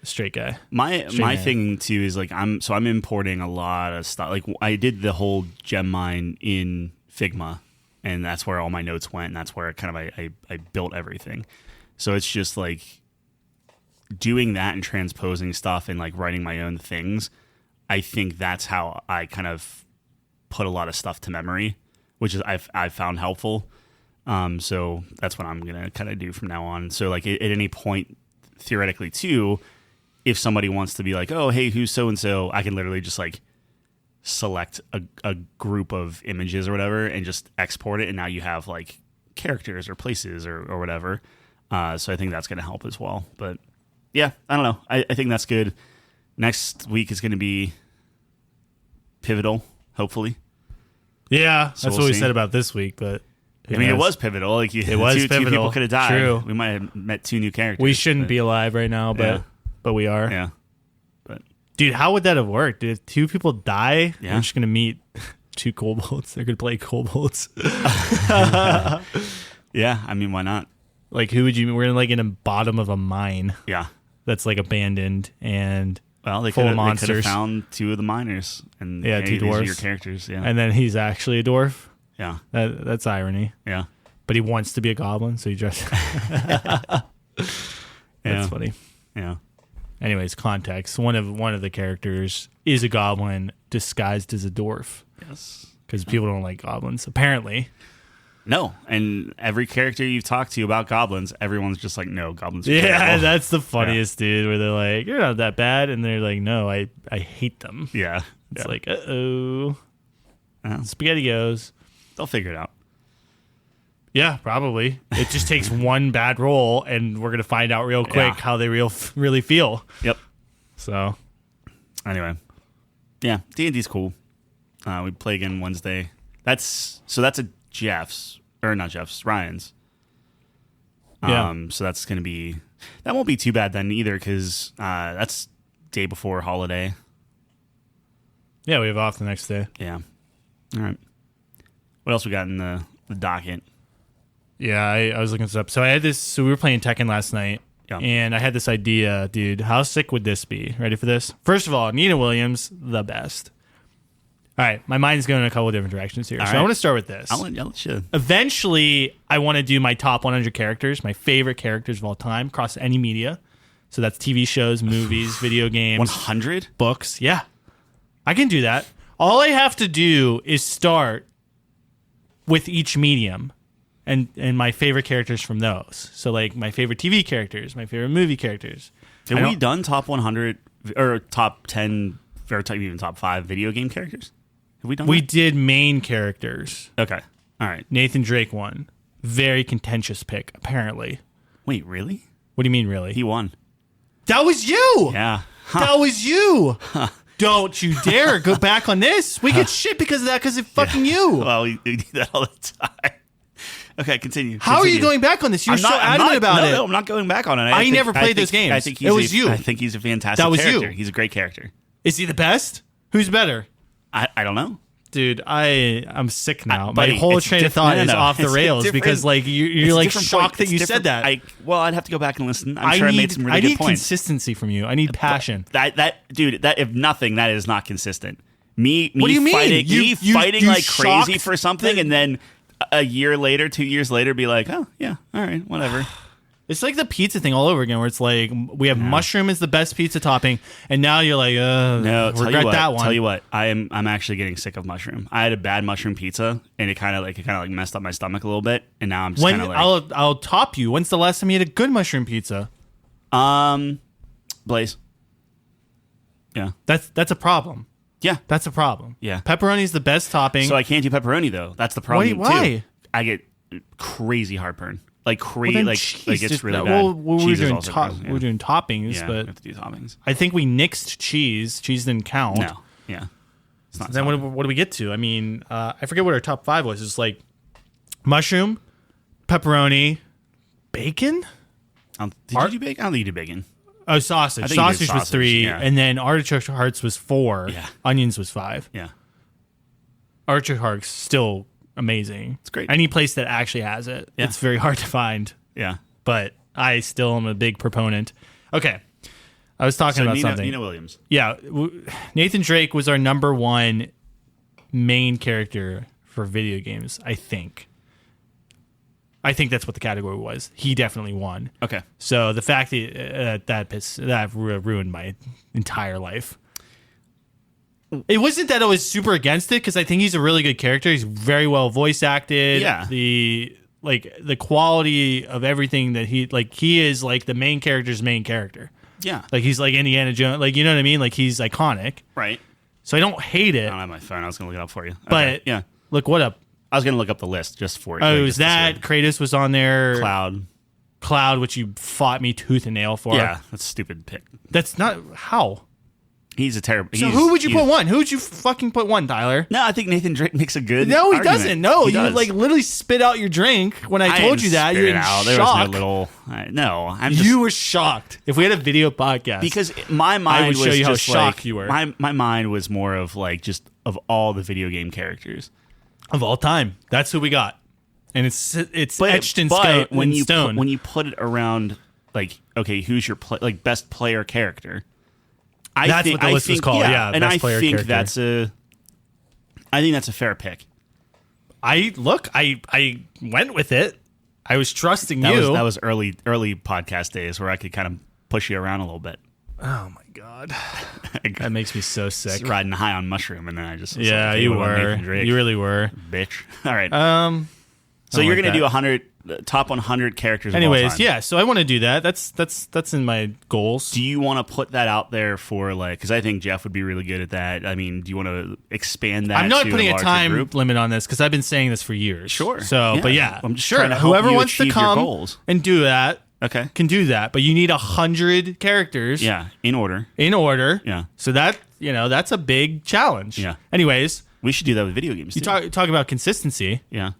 straight guy. My thing too is like I'm importing a lot of stuff. Like I did the whole gem mine in Figma, and that's where all my notes went, and that's where I built everything. So it's just like doing that and transposing stuff and like writing my own things. I think that's how I kind of put a lot of stuff to memory, which is I've found helpful. So that's what I'm gonna kind of do from now on. So like at any point, theoretically too, if somebody wants to be like, oh hey, who's so and so, I can literally just like select a group of images or whatever and just export it, and now you have like characters or places or whatever. So I think that's gonna help as well. But yeah, I don't know. I think that's good. Next week is gonna be pivotal, hopefully. Yeah, So that's we'll what we see. said about this week, but I mean, it was pivotal. Like It was two pivotal. people could have died. True. We might have met 2 new characters. we shouldn't be alive right now, but we are. Yeah. But Dude, how would that have worked? Did 2 people die? Yeah. We're just gonna meet 2 kobolds. They're gonna play kobolds. yeah, I mean, why not? Like, who would you? We're like in the bottom of a mine Yeah. that's like abandoned and Well, they full could of have monsters. found 2 of the miners, and Yeah, 2 these are dwarves. your characters. Yeah. And then he's actually a dwarf. yeah. That's irony. Yeah. But he wants to be a goblin, so he dresses. That's Yeah. funny. Yeah. Anyways, context. One of the characters is a goblin disguised as a dwarf Yes. because people don't like goblins, apparently. No, and every character you've talked to about goblins, everyone's just like, no, goblins are Yeah, terrible. that's the funniest, dude, where they're like, you're not that bad. And they're like, no, I hate them. Yeah. It's Yeah. like, uh-oh. Yeah. Spaghetti goes. They'll figure it out. Yeah, probably. It just takes one bad roll, and we're going to find out real quick Yeah. how they really feel. Yep. So, Anyway. Yeah, D&D's cool. We play again Wednesday. That's a Jeff's, or not Jeff's, Ryan's. Yeah. So that's going to be, that won't be too bad then either, because that's day before holiday. yeah, we have off the next day. Yeah. All right. What else we got in the docket? Yeah, I was looking this up. So we were playing Tekken last night, Yeah. and I had this idea, dude. How sick would this be? Ready for this? First of all, Nina Williams, the best. All right, my mind's going in a couple of different directions here. All so right. I want to start with this. I'll let you. Eventually, I want to do my top 100 characters, my favorite characters of all time, across any media. So that's TV shows, movies, video games, 100? books. Yeah, I can do that. All I have to do is start with each medium and my favorite characters from those. So like my favorite TV characters, my favorite movie characters. Have we done top 100 or top 10 or even top 5 video game characters? Have we done We that? did main characters. Okay. All right. Nathan Drake won. Very contentious pick, apparently. Wait, really? What do you mean, really? He won. That was you! Yeah. That was you! Don't you dare go back on this. We get shit because of that because of fucking you. Well, we do that all the time. Okay, continue. How are you going back on this? You're I'm so not- I'm adamant not- about it. No, I'm not going back on it. I never played those games. I think It was you. I think he's a fantastic That was you. character. He's a great character. Is he the best? Who's better? I don't know. Dude, I'm sick now. Buddy, my whole it's train of thought is off the It's rails because like you're like shocked that you said that. I'd have to go back and listen. I'm sure I made some really good points. I need consistency from you. I need passion. Dude, if nothing, that is not consistent. Me what do you fighting, mean? me fighting like crazy for something, and then a year later, 2 years later, be like, oh yeah, all right, whatever. It's like the pizza thing all over again, where it's like we have mushroom is the best pizza topping, and now you're like, no, regret that one. Tell you what, I'm actually getting sick of mushroom. I had a bad mushroom pizza, and it kind of like messed up my stomach a little bit, and now I'm just kind of like, I'll top you. When's the last time you had a good mushroom pizza? Blaze. Yeah, that's a problem. Yeah, that's a problem. Yeah, pepperoni is the best topping. So I can't do pepperoni though. That's the problem. Why? Too. I get crazy heartburn. Like crazy, like it's really bad. Well, we're doing toppings, yeah, but we have to do toppings. I think we nixed cheese. Cheese didn't count. No, yeah. It's not. Then what do we get to? I mean, I forget what our top 5 was. It's like mushroom, pepperoni, bacon. Did you do bacon? I don't think you did bacon. Oh, sausage. Sausage was 3, yeah. and then artichoke hearts was 4. Yeah. Onions was 5. Yeah. Artichoke hearts still amazing. It's great. Any place that actually has it. Yeah. It's very hard to find. Yeah. But I still am a big proponent. Okay. I was talking about something. Nina Williams. Yeah. Nathan Drake was our number 1 main character for video games, I think. I think that's what the category was. He definitely won. Okay. So the fact that ruined my entire life. It wasn't that I was super against it because I think he's a really good character. He's very well voice acted. Yeah. The quality of everything that he is like the main character's main character. Yeah. Like he's like Indiana Jones. Like, you know what I mean? Like he's iconic. Right. So I don't hate it. I don't have my phone. I was going to look it up for you. But okay. Yeah. Look what up. I was going to look up the list just for it. Oh, it was that. Kratos was on there. Cloud, which you fought me tooth and nail for. Yeah. That's a stupid pick. That's not how. He's a terrible. So who would you put 1? Who would you fucking put 1, Tyler? No, I think Nathan Drake makes a good. No, he argument. doesn't. No, he you does. like literally spit out your drink when I told you that. You're in shock. There was no little. No, you were shocked. If we had a video podcast, because my mind I would was show you how just shocked like, you were. My mind was more of like just of all the video game characters of all time. That's who we got, and it's etched in stone. When you put it around, like, okay, who's your best player character? That's what the list was called. Yeah, and best I player think character. I think that's a fair pick. I went with it. I was trusting you. That was early podcast days where I could kind of push you around a little bit. Oh my god, that makes me so sick. Just riding high on mushroom, and then I just you were. You really were, bitch. All right. So you're gonna do 100 top 100 characters. Anyways, of all time. Yeah. So I want to do that. That's in my goals. Do you want to put that out there for like? Because I think Jeff would be really good at that. I mean, do you want to expand that? I'm not to putting a time group? limit on this because I've been saying this for years. Sure. So, yeah. But yeah, I'm just sure. trying to help Whoever you wants to achieve come your goals. and do that, okay, can do that. But you need 100 characters. Yeah, in order. Yeah. So that that's a big challenge. Yeah. Anyways, we should do that with video games. You talk about consistency. Yeah.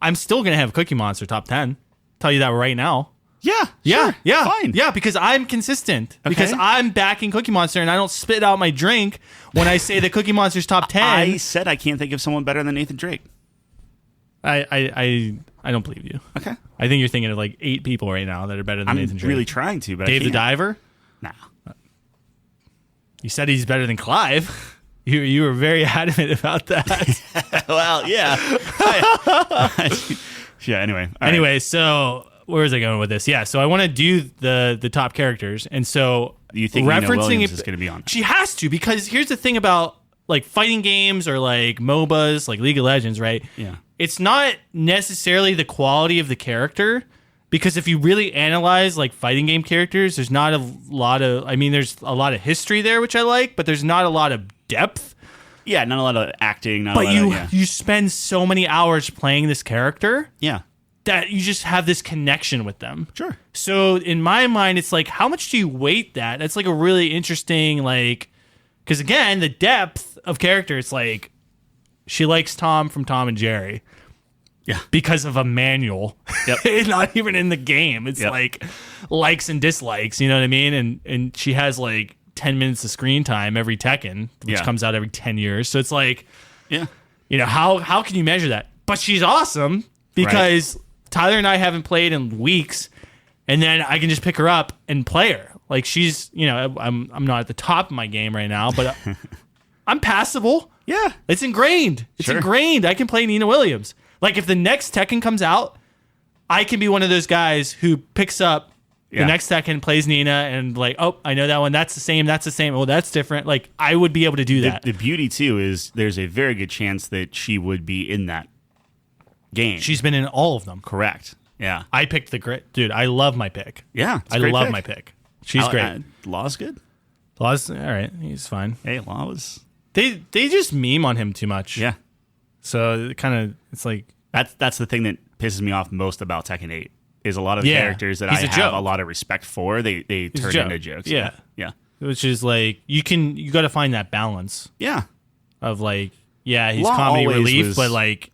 I'm still gonna have Cookie Monster top 10. Tell you that right now. Yeah, yeah, fine. Yeah, because I'm consistent. Okay. Because I'm backing Cookie Monster, and I don't spit out my drink when I say that Cookie Monster's top 10. I said I can't think of someone better than Nathan Drake. I don't believe you. Okay. I think you're thinking of like 8 people right now that are better than Nathan Drake. I'm really trying to, but Dave the Diver? Nah. You said he's better than Clive. You were very adamant about that. Well, yeah. Yeah, anyway. So where was I going with this? Yeah, so I want to do the top characters. And so you think Nina Williams is going to be on? She has to, because here's the thing about like fighting games or like MOBAs, like League of Legends, right? Yeah. It's not necessarily the quality of the character, because if you really analyze like fighting game characters, there's not a lot of, there's a lot of history there, which I like, but there's not a lot of depth. Yeah, not a lot of acting. You spend so many hours playing this character. Yeah. That you just have this connection with them. Sure. So in my mind, it's like, how much do you weight that? That's like a really interesting, like, because again, the depth of character, it's like, she likes Tom from Tom and Jerry. Yeah. Because of a manual. Yep. Not even in the game. It's like likes and dislikes, you know what I mean? And she has like 10 minutes of screen time every Tekken, which comes out every 10 years. So it's like, how can you measure that? But she's awesome because Tyler and I haven't played in weeks, and then I can just pick her up and play her. Like she's, I'm not at the top of my game right now, but I'm passable. Yeah. It's ingrained. It's ingrained. I can play Nina Williams. Like if the next Tekken comes out, I can be one of those guys who picks up the next Tekken, plays Nina, and like, oh, I know that one. That's the same. That's the same. Oh, that's different. Like I would be able to do that. The beauty too is there's a very good chance that she would be in that game. She's been in all of them. Correct. Yeah. I picked the great dude. I love my pick. Yeah. I love my pick. She's great. Law's good. Law's all right. He's fine. Hey, Law was. They just meme on him too much. Yeah. So it's like that's the thing that pisses me off most about Tekken 8 is a lot of characters that I have a lot of respect for. They turn into jokes. Yeah. Yeah. Which is like you got to find that balance. Yeah. Of like, he's Law comedy relief, was, but like,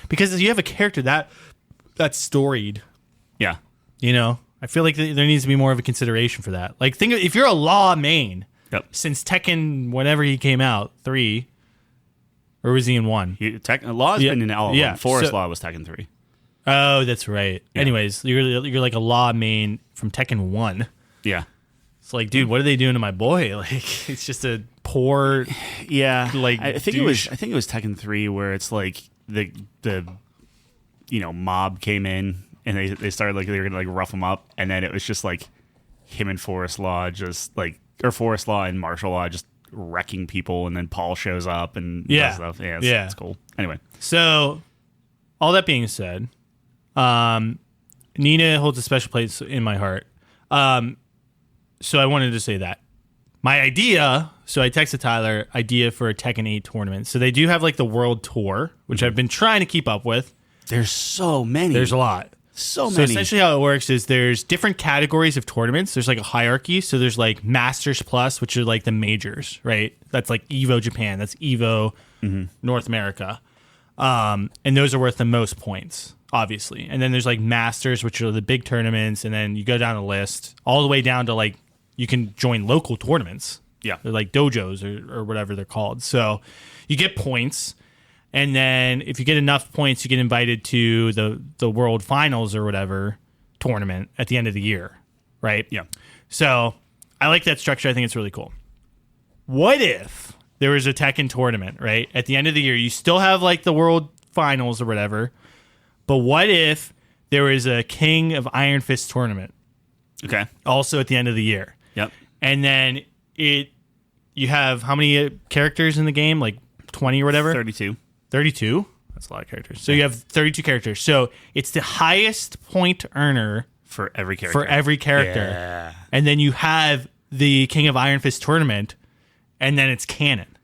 because you have a character that's storied. Yeah. I feel like there needs to be more of a consideration for that. Like, think if you're a Law main since Tekken, whenever he came out, 3, or was he in 1? Law's been in all of them. Forest Law was Tekken 3. Oh, that's right. Yeah. Anyways, you're like a Law main from Tekken 1. Yeah. It's like, dude, what are they doing to my boy? Like, it's just a poor. Yeah. Like, I think it was Tekken 3 where it's like the mob came in and they started like they were gonna like rough him up, and then it was just like him and Forest Law Forest Law and Martial Law just wrecking people, and then Paul shows up and does stuff. Yeah, it's cool. Anyway, so all that being said, Nina holds a special place in my heart. So I wanted to say that my idea. So I texted Tyler idea for a Tekken 8 tournament. So they do have like the World Tour, which I've been trying to keep up with. There's so many. There's a lot. So many. So essentially how it works is there's different categories of tournaments. There's like a hierarchy. So there's like Masters Plus, which are like the majors, right? That's like EVO Japan. That's EVO North America. And those are worth the most points, obviously. And then there's like Masters, which are the big tournaments. And then you go down the list all the way down to like you can join local tournaments. Yeah. They're like dojos or whatever they're called. So you get points. And then if you get enough points, you get invited to the World Finals or whatever tournament at the end of the year, right? Yeah. So I like that structure. I think it's really cool. What if there was a Tekken tournament, right? At the end of the year, you still have like the World Finals or whatever, but what if there was a King of Iron Fist tournament? Okay. Also at the end of the year. Yep. And then you have how many characters in the game? Like 20 or whatever? 32. 32? That's a lot of characters. So you have 32 characters. So it's the highest point earner for every character. Yeah. And then you have the King of Iron Fist tournament, and then it's canon.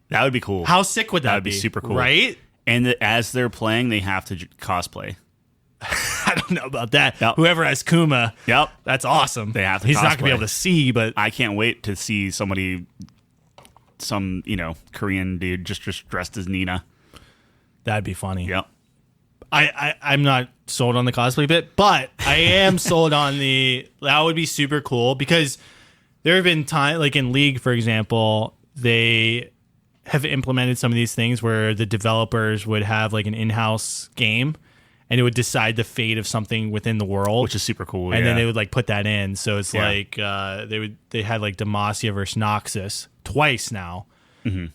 That would be cool. How sick would that be? That would be super cool. Right? And as they're playing, they have to cosplay. I don't know about that. Yep. Whoever has Kuma, yep, that's awesome. They have to He's cosplay. not going to be able to see, but I can't wait to see some Korean dude just dressed as Nina. That'd be funny. Yep. I'm not sold on the cosplay bit, but I am sold on that would be super cool because there have been times, like in League, for example, they have implemented some of these things where the developers would have like an in-house game and it would decide the fate of something within the world, which is super cool. And then they would like put that in. So it's like they had like Demacia versus Noxus twice now. Mm-hmm.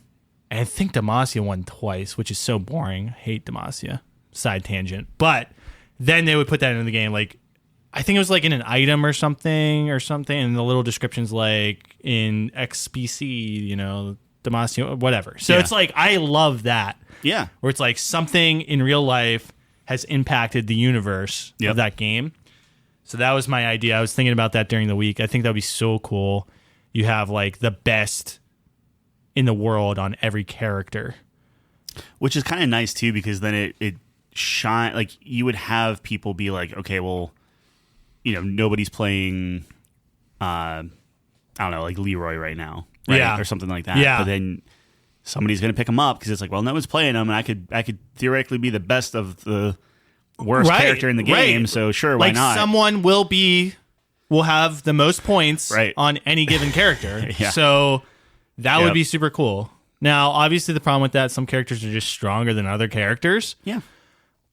And I think Demacia won twice, which is so boring. I hate Demacia. Side tangent. But then they would put that into the game. Like, I think it was like in an item or something. And the little description's like in XBC, Demacia, whatever. So it's like, I love that. Yeah. Where it's like something in real life has impacted the universe of that game. So that was my idea. I was thinking about that during the week. I think that would be so cool. You have like the best in the world on every character. Which is kind of nice too, because then it shine, like you would have people be like, okay, well, nobody's playing I don't know, like Leroy right now, right? Yeah. Or something like that. Yeah. But then somebody's going to pick him up because it's like, well, no one's playing him, and I could theoretically be the best of the worst character in the game, so sure, why not? Someone will have the most points on any given character. Yeah. So that would be super cool. Now, obviously, the problem with that, some characters are just stronger than other characters. Yeah.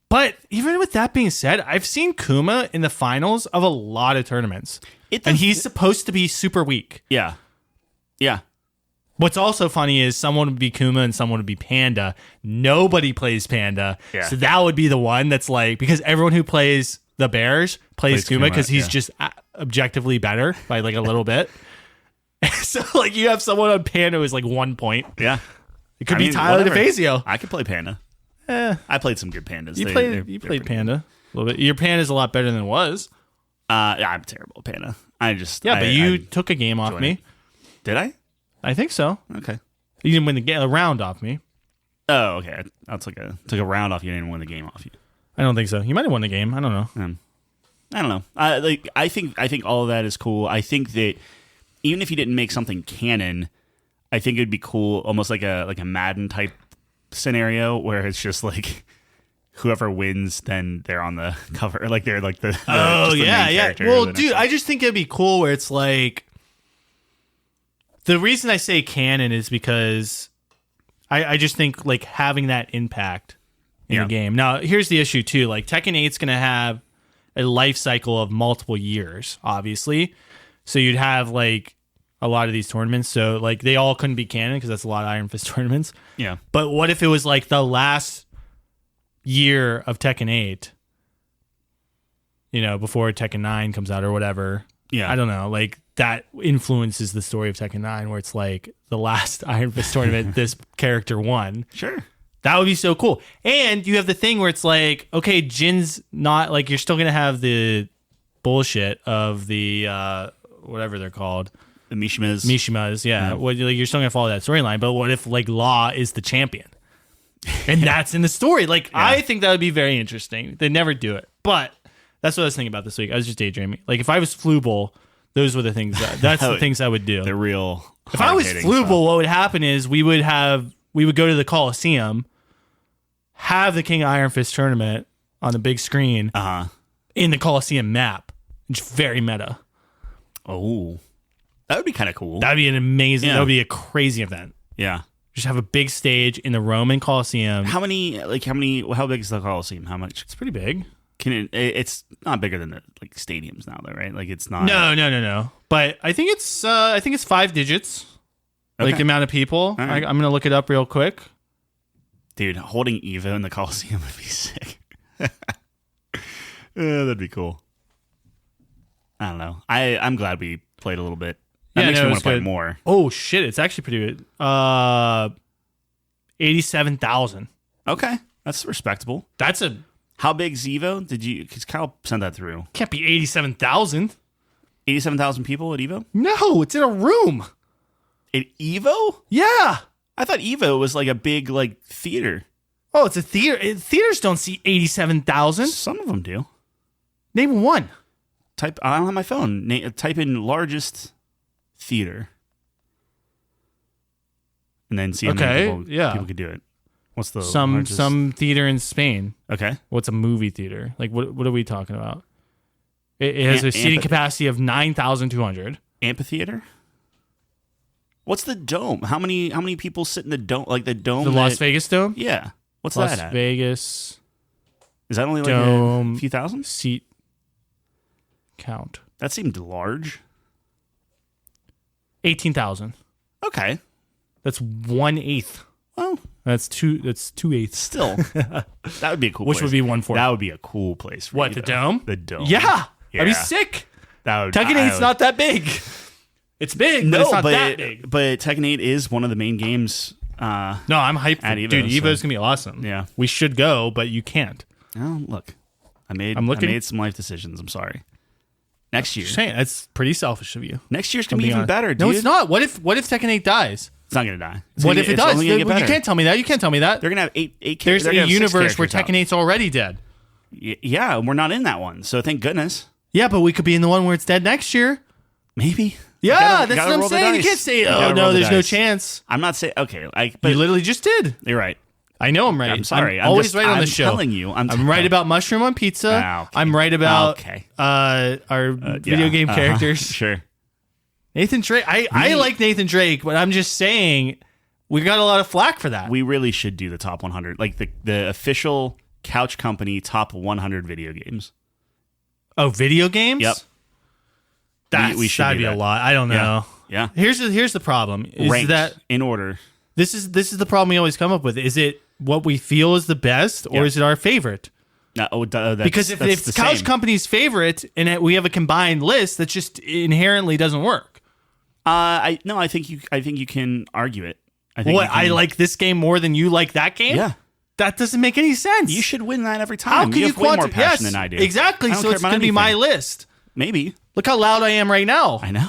But even with that being said, I've seen Kuma in the finals of a lot of tournaments. And he's supposed to be super weak. Yeah. Yeah. What's also funny is someone would be Kuma and someone would be Panda. Nobody plays Panda. Yeah. So that would be the one that's like, because everyone who plays the Bears plays Kuma because he's just objectively better by like a little bit. So like you have someone on Panda who's like 1 point. Yeah. It could be Tyler DeFazio. I could play Panda. I played some good Pandas. You played Panda a little bit. Your Panda's a lot better than it was. Yeah, I'm terrible at Panda. But you took a game off me. Did I? I think so. Okay. You didn't win a round off me. Oh, okay. I took a round off you. Didn't win the game off you. I don't think so. You might have won the game. I don't know. I don't know. I think all of that is cool. I think that even if you didn't make something canon, I think it'd be cool, almost like a Madden type scenario where it's just like whoever wins, then they're on the cover, like they're like the main character. Well, dude, I just think it'd be cool where it's like the reason I say canon is because I just think like having that impact in the game. Now, here's the issue too. Like Tekken 8's going to have a life cycle of multiple years, obviously. So you'd have like a lot of these tournaments. So like they all couldn't be canon because that's a lot of Iron Fist tournaments. Yeah. But what if it was like the last year of Tekken 8, before Tekken 9 comes out or whatever. Yeah. I don't know. Like that influences the story of Tekken 9 where it's like the last Iron Fist tournament this character won. Sure. That would be so cool. And you have the thing where it's like, okay, Jin's not like, you're still going to have the bullshit of the, whatever they're called. The Mishimas. Mishimas, yeah. Well, like, you're still going to follow that storyline. But what if like Law is the champion? And that's in the story. Like, I think that would be very interesting. They never do it. But that's what I was thinking about this week. I was just daydreaming. Like, if I was Flooble, those were the things that's the things I would do. The real. If I was Flooble, what would happen is we would go to the Coliseum, have the King of Iron Fist tournament on the big screen in the Coliseum map. It's very meta. Oh. That would be kind of cool. That would be an amazing, that would be a crazy event. Yeah. Just have a big stage in the Roman Coliseum. How big is the Coliseum? How much? It's pretty big. It's not bigger than the like stadiums now though, right? Like it's not. No. But I think it's 5 digits. Like the amount of people. Right. I'm going to look it up real quick. Dude, holding Evo in the Coliseum would be sick. That'd be cool. I don't know. I'm glad we played a little bit. That makes me want to play more. Oh shit, it's actually pretty good. 87,000. Okay, that's respectable. How big's Evo? Because Kyle sent that through. Can't be 87,000. 87,000 people at Evo? No, it's in a room. At Evo? Yeah. I thought Evo was like a big like theater. Oh, it's a theater. Theaters don't see 87,000. Some of them do. Name one. I don't have my phone. Type in largest theater. And then see how many people could do it. What's the some theater in Spain? Okay. What's a movie theater? Like what are we talking about? It has a seating capacity of 9,200. Amphitheater? What's the dome? How many people sit in the dome? Like the dome? The Las Vegas Dome? Yeah. What's Las that at? Vegas. Is that only like dome a few thousand? Seat count. That seemed large. 18,000. Okay. That's 1/8. Well, that's 2/8. Still, that would be a cool Which place. would be 1/4. That would be a cool place. For what, the dome? The dome. Yeah. That'd be sick. Tekken 8's not that big. It's big, but it's not that big. But Tekken 8 is one of the main games. No, I'm hyped for Evo. Dude, Evo's going to be awesome. Yeah. We should go, but you can't. Oh, look. I made some life decisions. I'm sorry. Next year. Just saying, that's pretty selfish of you. Next year's going to be even better, dude. No, it's not. What if Tekken 8 dies? It's not going to die. What if it does? You can't tell me that. You can't tell me that. They're going to have eight characters. There's a universe where Tekken 8's already dead. Yeah, we're not in that one, so thank goodness. Yeah, but we could be in the one where it's dead next year. Maybe. Yeah, that's what I'm saying. You can't say, oh, no, there's no chance. I'm not saying, okay. But you literally just did. You're right. I know I'm right. I'm sorry. I'm always right on the show. I'm telling you. I'm right about mushroom on pizza. Okay. I'm right about our video game characters. Sure. Nathan Drake. I like Nathan Drake, but I'm just saying We got a lot of flack for that. We really should do the top 100, like the official Couch Company top 100 video games. Oh, video games? Yep. That'd be a lot. I don't know. Yeah. Here's the problem. Is Ranked that in order. this is the problem we always come up with. Is it what we feel is the best, or is it our favorite? No, Because if it's Couch Company's favorite and we have a combined list, that just inherently doesn't work. I think you can argue it. I like this game more than you like that game? Yeah. That doesn't make any sense. You should win that every time. How can you have way more passion than I do. Exactly. So it's going to be my list. Maybe. Look how loud I am right now. I know.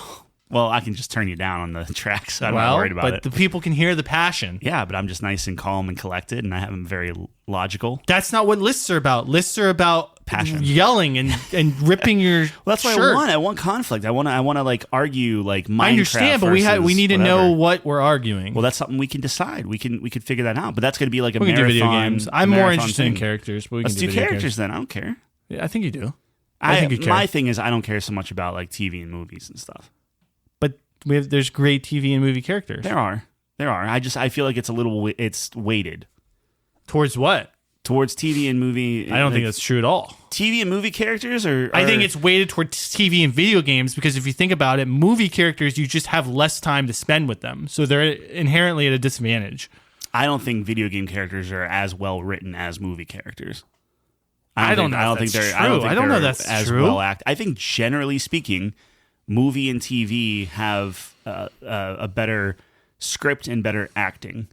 Well, I can just turn you down on the tracks. So I'm not worried about it. But the people can hear the passion. Yeah, but I'm just nice and calm and collected, and I'm very logical. That's not what lists are about. Lists are about passion, yelling and ripping your. Well, that's what shirt. I want conflict. I want to like argue like Minecraft. I understand, but we need to know what we're arguing. Well, that's something we can decide. We can figure that out. But that's going to be like a we marathon. Can do video games. I'm more interested in thing. Characters. But Let's do characters then. I don't care. Yeah, I think you do. I think you care. My thing is I don't care so much about like TV and movies and stuff. But there's great TV and movie characters. There are. I feel like it's weighted towards what? Towards TV and movie. I don't think that's true at all. TV and movie characters are I think it's weighted towards TV and video games because if you think about it, movie characters, you just have less time to spend with them. So they're inherently at a disadvantage. I don't think video game characters are as well written as movie characters. I don't know if that's as true. Well acted. I think generally speaking, movie and TV have a better script and better acting.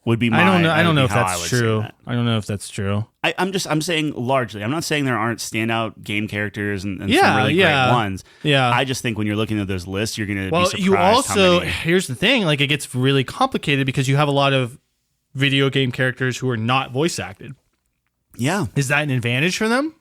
Would be my. I don't know if that's true. I don't know if that's true. I'm saying largely. I'm not saying there aren't standout game characters and some really great ones. Yeah. I just think when you're looking at those lists, you're going to be surprised. You also here's the thing. Like it gets really complicated because you have a lot of video game characters who are not voice acted. Yeah. Is that an advantage for them?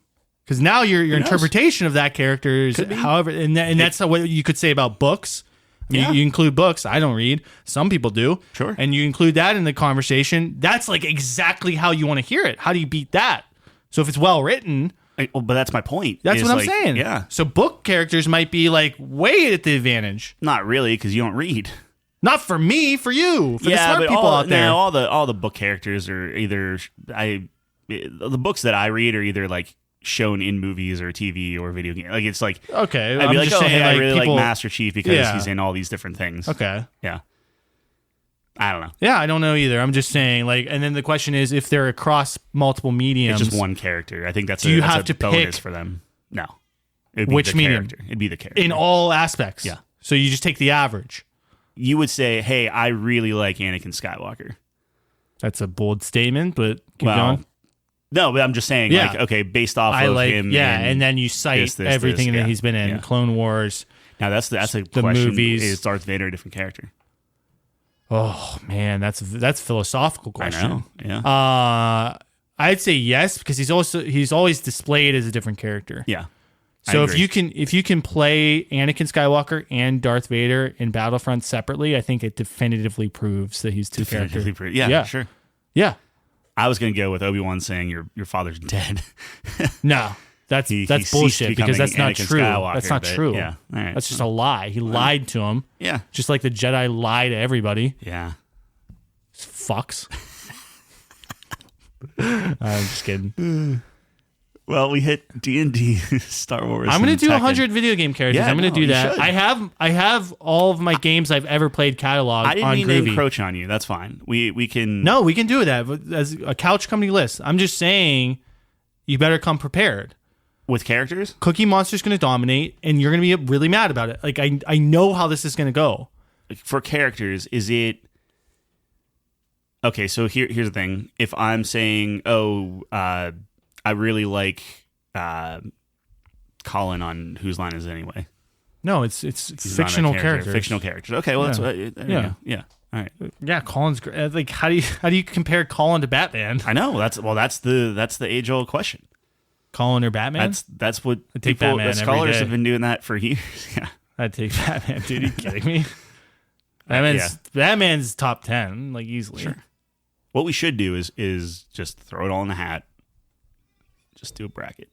Because now your interpretation of that character is, however, and that's what you could say about books. I mean, you include books. I don't read. Some people do. Sure. And you include that in the conversation. That's like exactly how you want to hear it. How do you beat that? So if it's well written. But that's my point. That's what I'm saying. Yeah. So book characters might be like way at the advantage. Not really, because you don't read. Not for me, for you. For the smart people out there. No, all the book characters are either the books that I read are either like shown in movies or TV or video game. Like it's like okay, I'd be like, just saying, I really people, like Master Chief because he's in all these different things. Okay, yeah, I don't know. Yeah, I don't know either. I'm just saying, like, and then the question is, if they're across multiple mediums, it's just one character. I think that's you have to bonus pick for them. No, it'd be which medium? Character. It'd be the character in all aspects. Yeah, so you just take the average. You would say, "Hey, I really like Anakin Skywalker." That's a bold statement, but keep going. No, but I'm just saying, like, okay, based off of him. Yeah, and then you cite everything that he's been in. Clone Wars. Now, that's a the question. Movies. Is Darth Vader a different character? Oh, man, that's a philosophical question. I know, yeah. I'd say yes, because he's always displayed as a different character. Yeah. So if you can play Anakin Skywalker and Darth Vader in Battlefront separately, I think it definitively proves that he's two characters. Yeah, sure. Yeah. I was going to go with Obi-Wan saying your father's dead. No, that's bullshit because that's not Anakin true. Skywalker, That's not true. Yeah, all right. That's just a lie. He lied to him. Yeah, just like the Jedi lie to everybody. Yeah, fucks. I'm just kidding. Well, we hit D&D, Star Wars. I'm going to do Tekken. 100 video game characters. Yeah, I'm going to do that. Should. I have all of my games I've ever played cataloged on I didn't mean Groovy. to encroach on you. That's fine. We can. No, we can do that as a Couch Company list. I'm just saying, you better come prepared. With characters? Cookie Monster's going to dominate, and you're going to be really mad about it. Like I know how this is going to go. For characters, is it okay? So here's the thing. If I'm saying, I really like Colin on Whose Line Is It Anyway? No, it's fictional characters. Fictional characters. Okay, well that's yeah. All right. Yeah, Colin's great. Like how do you compare Colin to Batman? I know that's the age old question. Colin or Batman? That's what I take Batman every scholars day. have been doing that for years. Yeah, I'd take Batman. Dude, are you kidding me? Batman's top 10, like easily. Sure. What we should do is just throw it all in the hat. Just do a bracket.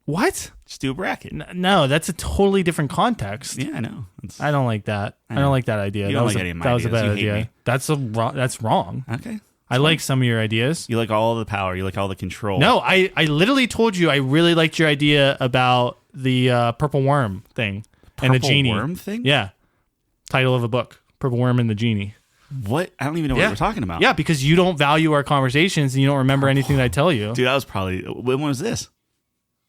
What? Just do a bracket. No, that's a totally different context. Yeah, I know. I don't like that. I don't like that idea. You that don't was like any of my that was a ideas. bad You hate idea. me. That's wrong. Okay. I like some of your ideas. You like all the power. You like all the control. No, I literally told you I really liked your idea about the purple worm thing and the genie. Purple worm thing? Yeah. Title of a book: Purple Worm and the Genie. What? I don't even know what we're talking about. Yeah, because you don't value our conversations and you don't remember anything that I tell you. Dude, I was probably... When was this?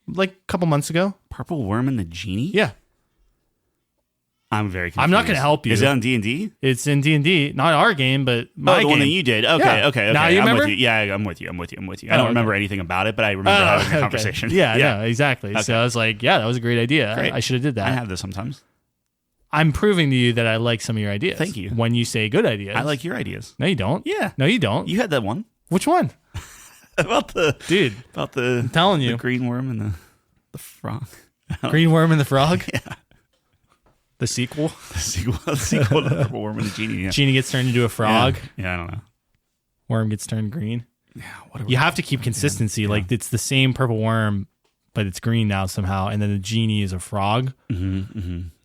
Like a couple months ago. Purple worm and the genie? Yeah. I'm very confused. I'm not going to help you. Is it on D&D? It's in D&D. Not our game, but my game. The one that you did. Okay, Yeah. okay. Now you I'm remember? with you. Yeah, I'm with you. I don't remember anything about it, but I remember having a conversation. Yeah, no, exactly. Okay. So I was like, yeah, that was a great idea. Great. I should have did that. I have this sometimes. I'm proving to you that I like some of your ideas. Thank you. When you say good ideas. I like your ideas. No, you don't. Yeah. No, you don't. You had that one. Which one? About the... Dude. About the... I'm telling you. The green worm and the frog. Green Worm and the Frog? Yeah. The sequel? The sequel to Purple Worm and the Genie. Yeah. Genie gets turned into a frog. Yeah, I don't know. Worm gets turned green. Yeah, You have to keep consistency. Yeah. Like, it's the same purple worm, but it's green now somehow. And then the genie is a frog.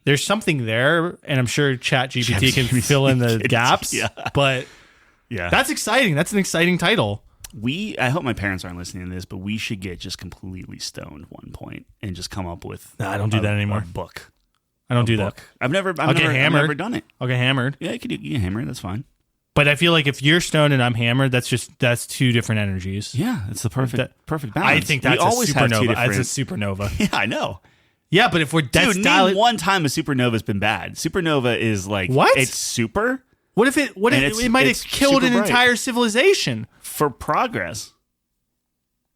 There's something there, and I'm sure ChatGPT can fill in the gaps. Yeah. But that's exciting. That's an exciting title. I hope my parents aren't listening to this, but we should get just completely stoned at one point and just come up with I don't do that anymore. A book. I don't do that. I've never I'll get hammered. I've never done it. I'll get hammered. Yeah, you can get hammered. That's fine. But I feel like if you're stoned and I'm hammered, that's two different energies. Yeah, it's the perfect balance. I think that's a supernova. It's a supernova. Yeah, I know. Yeah, but if we're name one time a supernova's been bad. Supernova is like what? It's super. What if it might have killed an entire civilization for progress?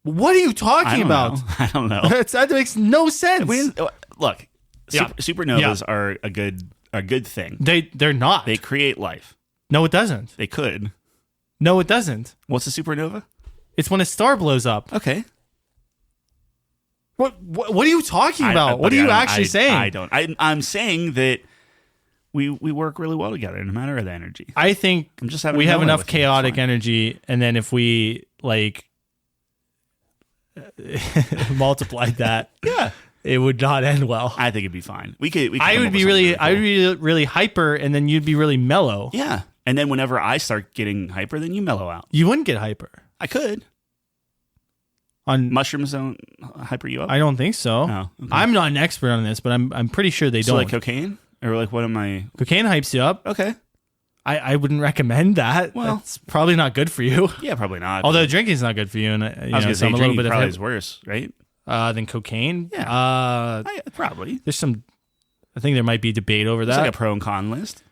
What are you talking about? I don't know. That makes no sense. Look, supernovas are a good thing. They're not. They create life. No, it doesn't. They could. No, it doesn't. What's a supernova? It's when a star blows up. Okay. What are you talking about? What are you actually saying? I don't. I'm saying that we work really well together no matter the energy. I think I'm just having we have enough chaotic energy, and then if we multiplied that, it would not end well. I think it'd be fine. We could I would be really hyper, and then you'd be really mellow. Yeah, and then whenever I start getting hyper, then you mellow out. You wouldn't get hyper. I could. On mushrooms don't hyper you up? I don't think so. No, okay. I'm not an expert on this, but I'm pretty sure they don't. So like cocaine? Or like what am I? Cocaine hypes you up. Okay. I wouldn't recommend that. Well, it's probably not good for you. Yeah, probably not. Although drinking's not good for you, and I was gonna say drinking probably is worse, right? Than cocaine. Yeah. Probably. There's some. I think there might be debate over that. It's like a pro and con list.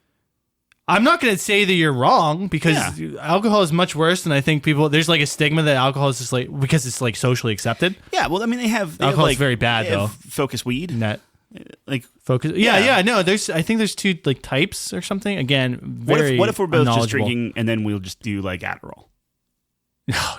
I'm not going to say that you're wrong because alcohol is much worse than I think people. There's like a stigma that alcohol is just like because it's like socially accepted. Yeah, well, I mean, alcohol is very bad though. Focus weed, like focus. Yeah. No, I think there's two like types or something. Again, very. What if we're both just drinking and then we'll just do like Adderall?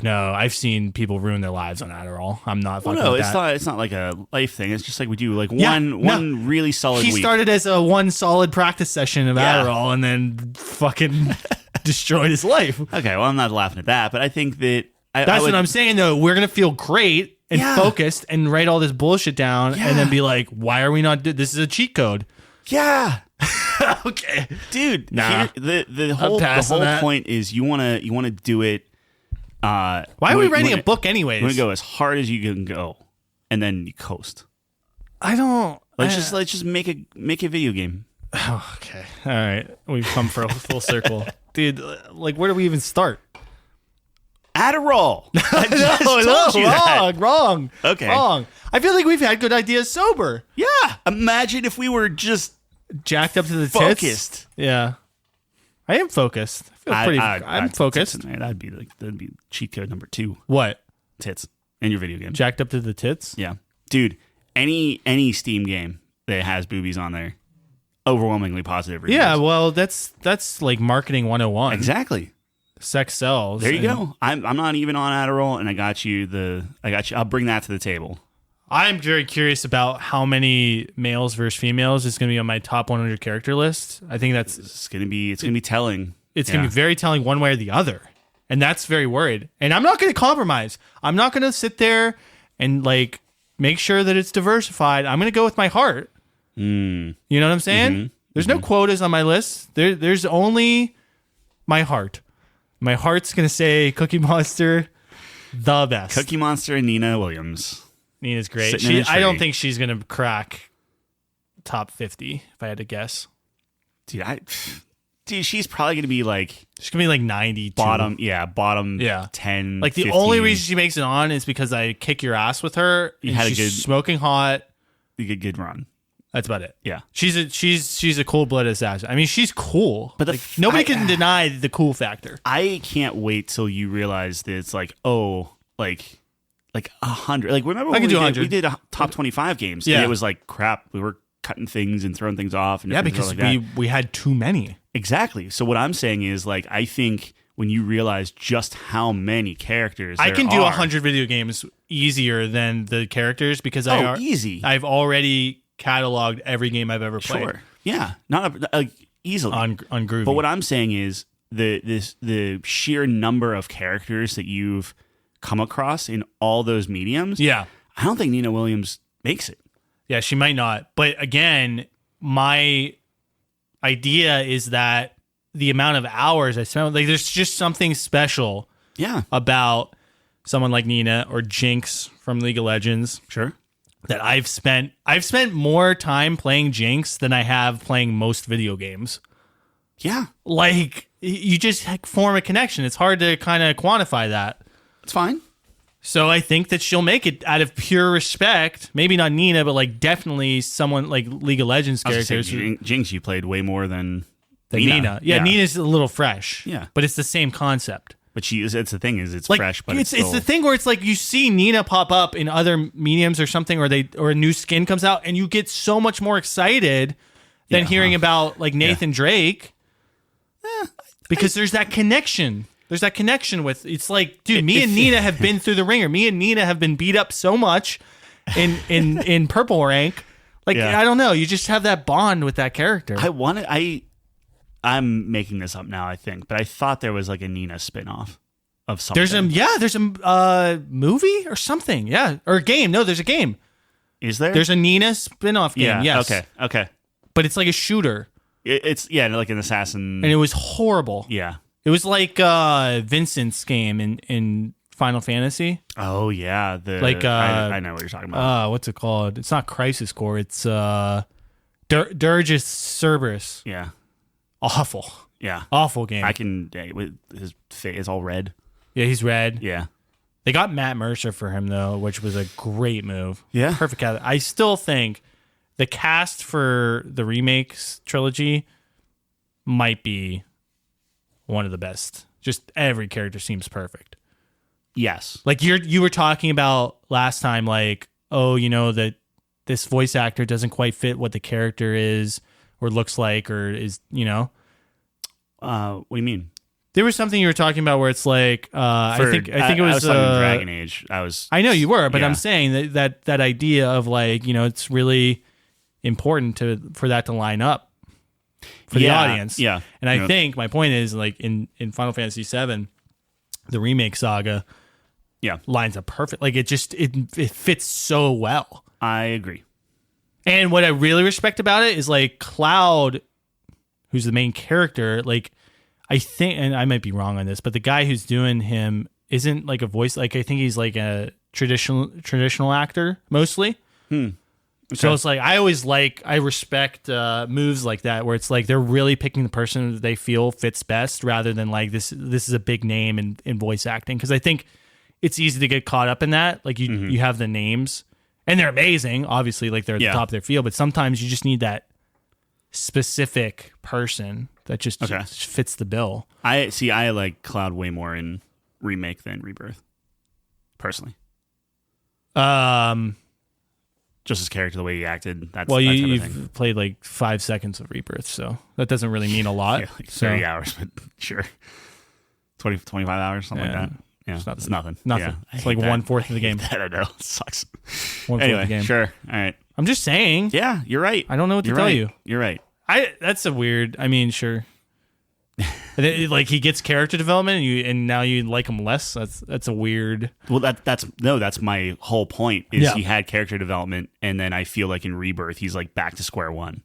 No, I've seen people ruin their lives on Adderall. I'm not. Well, no, it's not like a life thing. It's just like we do like one really solid. He week. started as a one solid practice session of Adderall and then fucking destroyed his life. Okay, well, I'm not laughing at that, but I think that that's what I'm saying. Though we're gonna feel great and focused and write all this bullshit down and then be like, why are we not? This is a cheat code. Yeah. Okay, dude. Nah. The whole point is you wanna do it. Why are we writing a book anyways? We're gonna go as hard as you can go, and then you coast. I don't. Let's just make a video game. Oh, okay, all right. We've come for a full circle, dude. Like, where do we even start? Adderall. Wrong. Okay, wrong. I feel like we've had good ideas sober. Yeah. Imagine if we were just jacked up to the focused. Tits. Yeah. I am focused. I feel I'm focused. That'd be cheat code number 2. What? Tits in your video game. Jacked up to the tits? Yeah. Dude, any Steam game that has boobies on there, overwhelmingly positive reviews. Yeah, well, that's like marketing 101. Exactly. Sex sells. There you go. I'm not even on Adderall, and I got you. I'll bring that to the table. I'm very curious about how many males versus females is going to be on my top 100 character list. I think it's going to be telling. It's going to be very telling one way or the other. And that's very worried. And I'm not going to compromise. I'm not going to sit there and like make sure that it's diversified. I'm going to go with my heart. You know what I'm saying? Mm-hmm. There's no quotas on my list. There's only my heart. My heart's going to say Cookie Monster, the best. Cookie Monster and Nina Williams. Nina's great. Sitting in a tree. I don't think she's going to crack top 50, if I had to guess. Dude, she's probably going to be like... She's going to be like 92. Bottom 10, Like, the 15. only reason she makes it on is because I kick your ass with her. You had she's smoking hot. You get good run. That's about it. Yeah. She's a cool-blooded assassin. I mean, she's cool. But nobody can deny the cool factor. I can't wait till you realize that it's like, oh, like 100. Like, remember when we did a top 25 games? Yeah. And it was like, crap, we were cutting things and throwing things off. And because like we had too many. Exactly. So what I'm saying is, like, I think when you realize just how many characters I can do 100 video games easier than the characters because easy. I've already cataloged every game I've ever played. Sure. Yeah. Not easily. On Groovy. But what I'm saying is the sheer number of characters that you've come across in all those mediums. Yeah. I don't think Nina Williams makes it. Yeah, she might not. But again, my idea is that the amount of hours I spent, like, there's just something special about someone like Nina or Jinx from League of Legends. Sure. That I've spent more time playing Jinx than I have playing most video games. Yeah. Like, you just form a connection. It's hard to kind of quantify that. It's fine. So I think that she'll make it out of pure respect. Maybe not Nina, but like definitely someone like League of Legends characters. Jinx, you played way more than Nina. Yeah, Nina's a little fresh. Yeah. But it's the same concept. But it's the thing is it's like, fresh, but it's the thing where it's like you see Nina pop up in other mediums or something, or a new skin comes out, and you get so much more excited than hearing about like Nathan Drake. Because there's that connection. There's that connection with, it's like, dude, me and Nina have been through the ringer. Me and Nina have been beat up so much in purple rank. Like, I don't know. You just have that bond with that character. I'm making this up now, I think, but I thought there was like a Nina spinoff of something. There's a movie or something. Yeah. Or a game. No, there's a game. Is there? There's a Nina spinoff game. Yeah. Yes. Okay. But it's like a shooter. It's like an assassin. And it was horrible. Yeah. It was like Vincent's game in Final Fantasy. Oh yeah, I know what you're talking about. What's it called? It's not Crisis Core. It's Dirges Cerberus. Yeah, awful. Yeah, awful game. With his face is all red. Yeah, he's red. Yeah, they got Matt Mercer for him though, which was a great move. Yeah, perfect cast. I still think the cast for the remakes trilogy might be one of the best. Just every character seems perfect. Yes. Like you were talking about last time, like, oh, you know, that this voice actor doesn't quite fit what the character is or looks like or is, you know. What do you mean? There was something you were talking about where it's like, I think it was I was talking Dragon Age. I know you were, but I'm saying that idea of like, you know, it's really important for that to line up for the audience. Yeah. And I think my point is like in Final Fantasy VII, the remake saga lines up perfect. Like it fits so well. I agree. And what I really respect about it is like Cloud, who's the main character, like I think, and I might be wrong on this, but the guy who's doing him isn't like a voice, like I think he's like a traditional actor mostly. Okay. So it's like I respect moves like that where it's like they're really picking the person that they feel fits best rather than like this is a big name in voice acting, because I think it's easy to get caught up in that. Like you have the names and they're amazing, obviously, like they're at the top of their field, but sometimes you just need that specific person that just fits the bill. I like Cloud way more in remake than Rebirth, personally. Just his character, the way he acted. You've played like 5 seconds of Rebirth, so that doesn't really mean a lot. Like 30 hours, but sure. 20, 25 hours, something like that. Yeah, it's nothing. Nothing. Yeah, it's like 1/4 of the game. I don't know. It sucks. 1/4 anyway, of the game. Sure. All right. I'm just saying. Yeah, you're right. I don't know what to tell you. You're right. That's a weird. I mean, sure. And then, like he gets character development, and now you like him less. That's a weird. Well, that's my whole point. Is he had character development, and then I feel like in Rebirth he's like back to square one.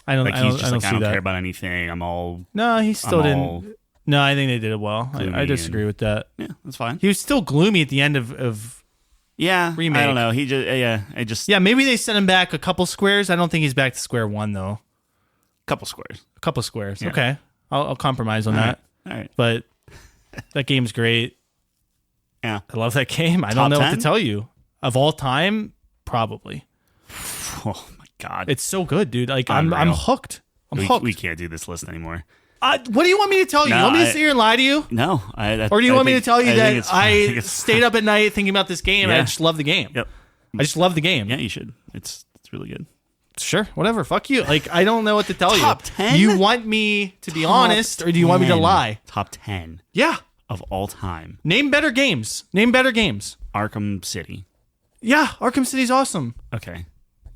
I don't. Like I he's don't, just I like don't I don't see that. care about anything. I'm all. No, he still all didn't. No, I think they did it well. I disagree with that. Yeah, that's fine. He was still gloomy at the end of Yeah, remake. I don't know. He just maybe they sent him back a couple squares. I don't think he's back to square one though. couple squares. A couple squares. Yeah. Okay, I'll compromise on All that. right. All right. But that game's great. Yeah. I love that game. I Top don't know 10? what to tell you. Of all time, probably. Oh my god. It's so good, dude. Like Unreal. I'm hooked. I'm hooked. We can't do this list anymore. What do you want me to tell you? No, you want me to sit here and lie to you? No. Or do you want me to tell you that I think it's stayed up at night thinking about this game and I Yeah. just love the game? Yep. I just love the game. Yeah, you should. It's really good. Sure, whatever. Fuck you. Like, I don't know what to tell you. Top 10? You want me to be Top honest, or do you want me to 10. lie? Top 10 Yeah. of all time. Name better games. Name better games. Arkham City. Yeah, Arkham City's awesome. Okay.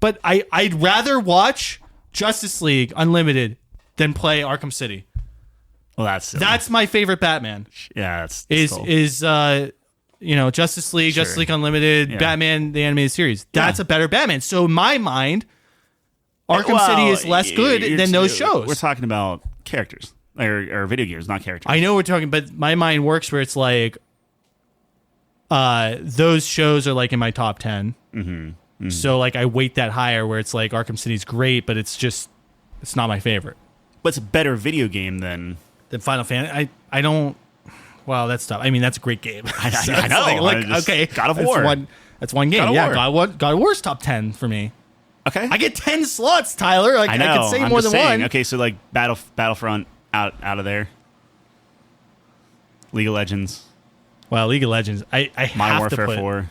But I'd rather watch Justice League Unlimited than play Arkham City. Well, that's silly. That's my favorite Batman. yeah. That's Is cool. Justice League, Sure. Justice League Unlimited, Yeah. Batman the animated series. That's Yeah. a better Batman. So in my mind, Arkham City is less good than those shows. We're talking about characters or video games, not characters. I know we're talking, but my mind works where it's like, those shows are like in my top 10. Mm-hmm. So like I weight that higher where it's like Arkham City's great, but it's not my favorite. But it's a better video game than Final Fantasy. I don't. Wow, that's tough. I mean, that's a great game. I know. Like, okay, God of War. That's one game. God of yeah, War. God of War's top 10 for me. Okay. I get 10 slots, Tyler. Like, I know. I could say I'm more just than saying. one. Okay, so like Battlefront out of there. League of Legends. Well, League of Legends. I Modern have Warfare to put. 4.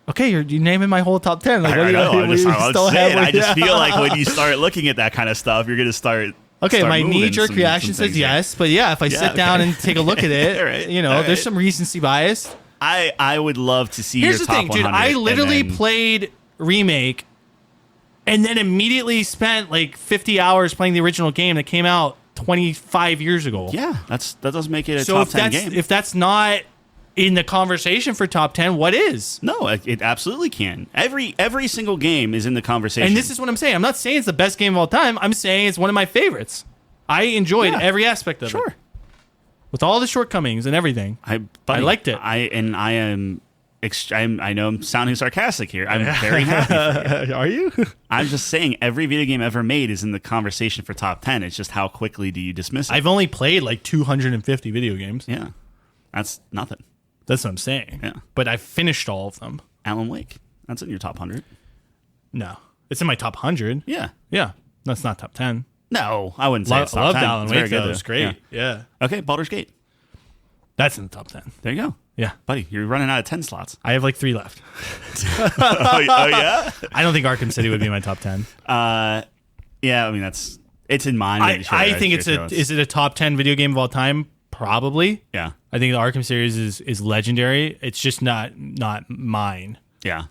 Okay, you're naming my whole top 10. Like, I know. I'm just saying. I just yeah. feel like when you start looking at that kind of stuff, you're going to start. Okay, start my moving knee-jerk some reaction says things here. yes, but yeah, if I sit down and take a look at it, All right, all there's right. some recency bias. I would love to see Here's your the top thing, dude. 100. I literally and then- played Remake and then immediately spent like 50 hours playing the original game that came out 25 years ago. Yeah, that does make it a So top 10 game. if that's not in the conversation for top 10, what is? No, it absolutely can. Every single game is in the conversation. And this is what I'm saying. I'm not saying it's the best game of all time. I'm saying it's one of my favorites. I enjoyed Yeah, every aspect of it. sure. With all the shortcomings and everything. Buddy, liked it. I know I'm sounding sarcastic here. I'm very happy for you. Are you? I'm just saying every video game ever made is in the conversation for top 10. It's just how quickly do you dismiss it? I've only played like 250 video games. Yeah. That's nothing. That's what I'm saying. Yeah. But I've finished all of them. Alan Wake. That's in your top 100. No. It's in my top 100. Yeah. Yeah. That's not top 10. No, I wouldn't say it's I top loved 10. Alan It's Wake, very though. good, It was though. great. Yeah. Okay, Baldur's Gate. That's in the top 10. There you go. Yeah. Buddy, you're running out of 10 slots. I have like 3 left. oh, yeah? I don't think Arkham City would be my top 10. Yeah, I mean, it's in mine. I think is it a top 10 video game of all time? Probably. Yeah. I think the Arkham series is legendary. It's just not mine. Yeah.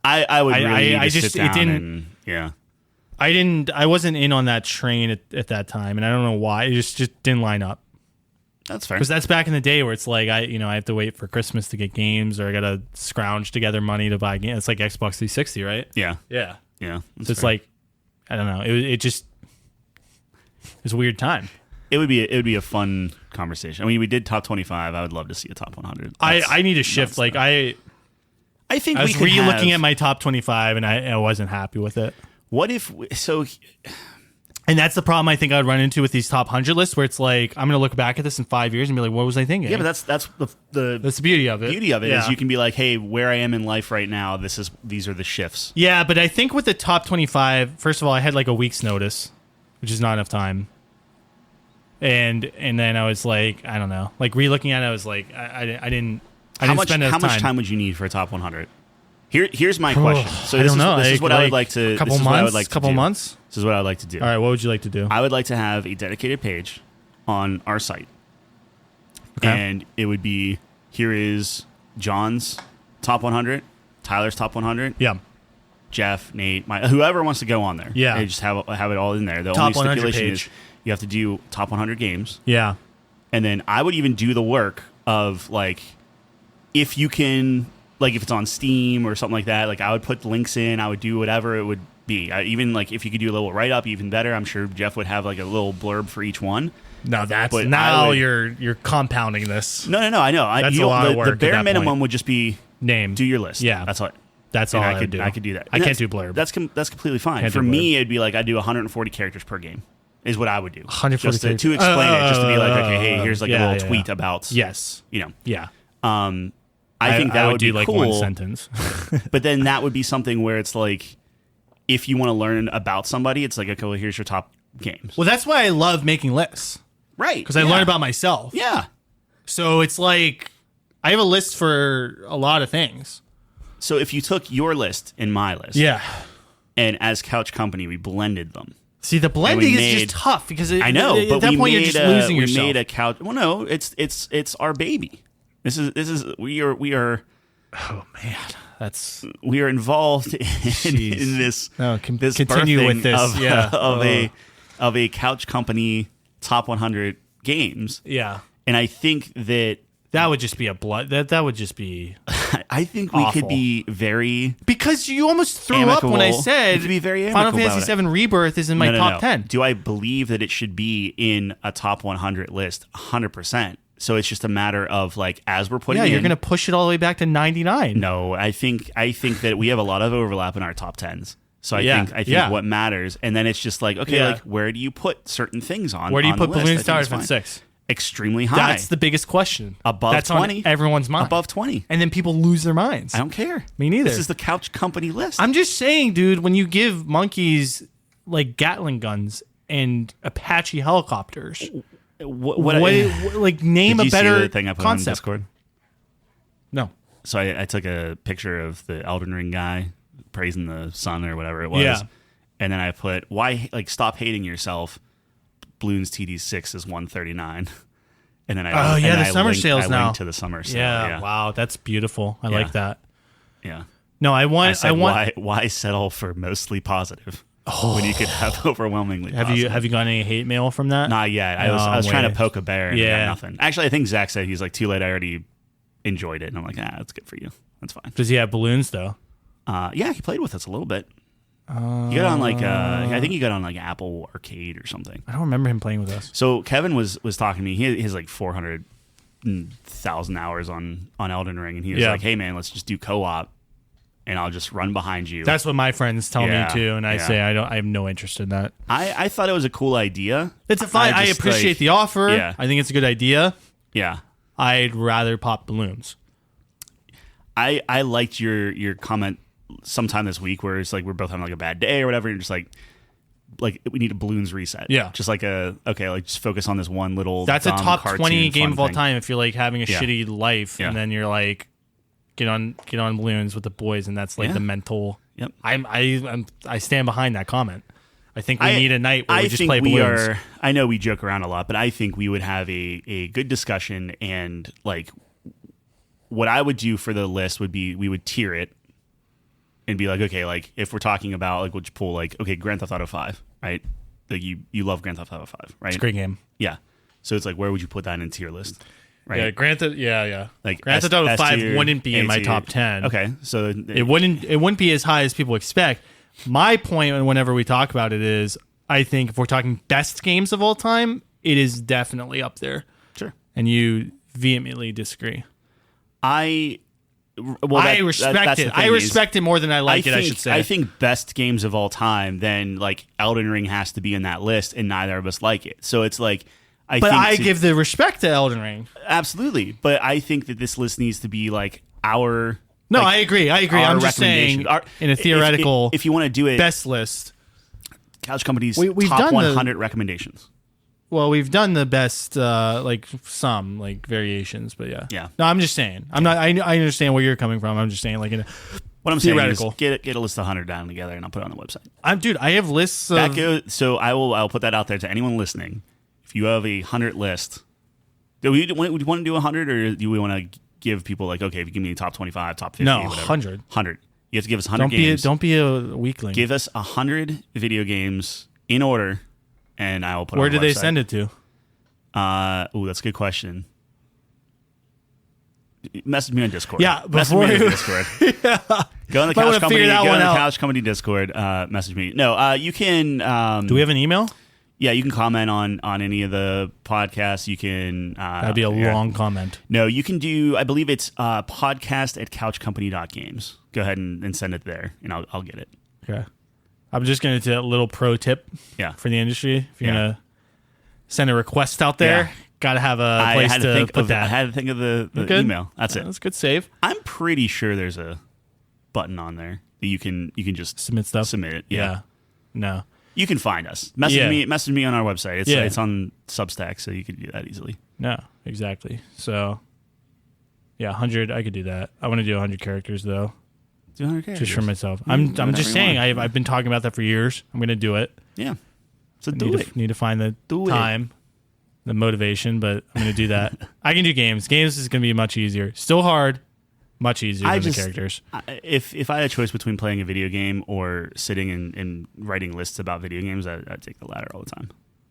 I would really I need to just- sit it down didn't- and, yeah. I wasn't in on that train at that time, and I don't know why. It just didn't line up. That's fair. Because that's back in the day where it's like I have to wait for Christmas to get games, or I gotta scrounge together money to buy games. It's like Xbox 360, right? Yeah. Yeah. Yeah. So it's like, I don't know. It was a weird time. it would be a fun conversation. I mean, we did top 25. I would love to see a top 100. I need to shift. Like I think was we could re-looking have, at my top 25, and I wasn't happy with it. What if so? And that's the problem I think I would run into with these top 100 lists, where it's like I'm going to look back at this in 5 years and be like, what was I thinking? Yeah, but that's the That's the beauty of it. beauty of it Yeah. is you can be like, hey, where I am in life right now, these are the shifts. Yeah, but I think with the top 25, first of all, I had like a week's notice, which is not enough time. And then I was like, I don't know, like re-looking at it, I was like, I didn't spend enough How much time would you need for a top 100? Here's my question. So I don't know. This is what I would like to. Couple this is months. what I would like to couple do. months. This is what I would like to do. All right. What would you like to do? I would like to have a dedicated page on our site, Okay. and it would be here is John's top 100, Tyler's top 100, Yeah. Jeff, Nate, whoever wants to go on there. Yeah. They just have it all in there. The Top only 100 stipulation page. is you have to do top 100 games, Yeah. And then I would even do the work of like, if you can, like if it's on Steam or something like that, like I would put links in, I would do whatever it would be. Even like if you could do a little write-up, even better. I'm sure Jeff would have like a little blurb for each one. No, But now you're compounding this. No, I know. That's a lot of work The at bare that minimum point. would just be Name. do your list. Yeah. That's all. That's all I could do. I could do that. I can't do blurb. That's completely fine. Can't For do blurb. me, it'd be like I do 140 characters per game. Is what I would do. 140 just to characters. explain it, just to be like, okay, hey, here's like a yeah, little tweet about. Yes. Yeah. Yeah. I think that would would do be like cool. one sentence. But then that would be something where it's like, if you want to learn about somebody, it's like, okay, well, here's your top games. Well, that's why I love making lists. Right. Because I learn about myself. Yeah. So it's like, I have a list for a lot of things. So if you took your list and my list. Yeah. And as Couch Company, we blended them. See, the blending is just tough because I know, at but that we point made you're just losing we yourself. made a couch. Well, no, it's our baby. This is we are. Oh man, we are involved in this. No, this continue birthing with this. Of a Couch Company top 100 games. Yeah, and I think that would just be a blood. That would just be. I think we could be very, because you almost threw amicable. up when I said We could be very Final amicable Fantasy about VII Rebirth is in my top 10. Do I believe that it should be in a top 100 list? 100%. So it's just a matter of like, as we're putting you're going to push it all the way back to 99. No, I think that we have a lot of overlap in our top 10s. So I think what matters, and then it's just like, okay, like where do you put certain things on? Where do you put the list? Balloon Star Defense 6? Extremely high. That's the biggest question. That's 20. On everyone's mind. Above 20. And then people lose their minds. I don't care. Me neither. This is the Couch Company list. I'm just saying, dude, when you give monkeys like Gatling guns and Apache helicopters, like name a better see the thing I put concept. on Discord? No. So I took a picture of the Elden Ring guy praising the sun or whatever it was. Yeah. And then I put, stop hating yourself. Bloons TD6 is 139. And then the summer sales now. To the summer sale. Yeah, wow, that's beautiful. I like that. Yeah. No, I want. Why settle for mostly positive when you could have overwhelmingly positive? Have you gotten any hate mail from that? Not yet. I was trying to poke a bear and I got nothing. Actually, I think Zach said he's like, too late. I already enjoyed it, and I'm like, that's good for you. That's fine. Does he have balloons though? Yeah, he played with us a little bit. You got on I think you got on like Apple Arcade or something. I don't remember him playing with us. So Kevin was talking to me. He has like 400,000 hours on Elden Ring, and he was like, "Hey man, let's just do co-op, and I'll just run behind you." That's what my friends tell me too, and I say I have no interest in that. I thought it was a cool idea. It's a fine. I appreciate the offer. Yeah. I think it's a good idea. Yeah, I'd rather pop balloons. I liked your comment sometime this week where it's like we're both having like a bad day or whatever, and you're just like we need a balloons reset. Yeah, just like just focus on this one little. That's a top 20 game of all thing. time. If you're like having a shitty life, and then you're like get on balloons with the boys, and that's like the mental. Yep. I stand behind that comment. I think we need a night where we just play balloons. I know we joke around a lot, but I think we would have a good discussion, and like what I would do for the list would be we would tier it and be like, okay, like if we're talking about like we'll just pull like, okay, Grand Theft Auto 5, right? Like you love Grand Theft Auto 5, right? It's a great game. Yeah. So it's like, where would you put that in tier list? Right. Yeah, Grand Theft Like Grand Theft Auto 5 tier, wouldn't be in my top 10. Okay. So it wouldn't be as high as people expect. My point whenever we talk about it is I think if we're talking best games of all time, it is definitely up there. Sure. And you vehemently disagree. I respect it. I respect it more than I like it, I should say. I think best games of all time, then like Elden Ring has to be in that list, and neither of us like it. So it's like I give the respect to Elden Ring. Absolutely. But I think that this list needs to be like our No, I agree. I'm just saying in a theoretical if you want to do it best list. Couch Company's we've top done 100 recommendations. Well, we've done the best, like some like variations, but yeah. No, I'm just saying. I'm not. I understand where you're coming from. I'm just saying, like what I'm theoretical. Saying is get a list of 100 down together, and I'll put it on the website. I have lists. So I'll put that out there to anyone listening. If you have a 100 list, would you want to do 100, or do we want to give people like, okay, if you give me a top 25, top 50, no, whatever. 100. 100. You have to give us 100 games. Don't be a weakling. Give us 100 video games in order. And I will put. Where it on do the they send it to? That's a good question. Message me on Discord. Yeah, message me on Discord. Go on the Couch Company. Go on the Couch Company Discord. Message me. No, you can. Do we have an email? Yeah, you can comment on any of the podcasts. You can. That'd be a long comment. No, you can do. I believe it's podcast@couchcompany.games. Go ahead and send it there, and I'll get it. Okay. I'm just going to do a little pro tip. Yeah. For the industry, if you're gonna send a request out there. Yeah. Got to have a place to put that. I had to think of the email. That's it. That's a good save. I'm pretty sure there's a button on there that you can just submit stuff. Submit it. Yeah. No. You can find us. Message me on our website. It's on Substack, so you can do that easily. No, exactly. So, 100. I could do that. I want to do 100 characters though. 200 characters. Just for myself. I'm just saying. I've been talking about that for years. I'm going to do it. Yeah. So need to find the time. The motivation, but I'm going to do that. I can do games. Games is going to be much easier. Still hard, much easier than the characters. If I had a choice between playing a video game or sitting and writing lists about video games, I'd take the latter all the time.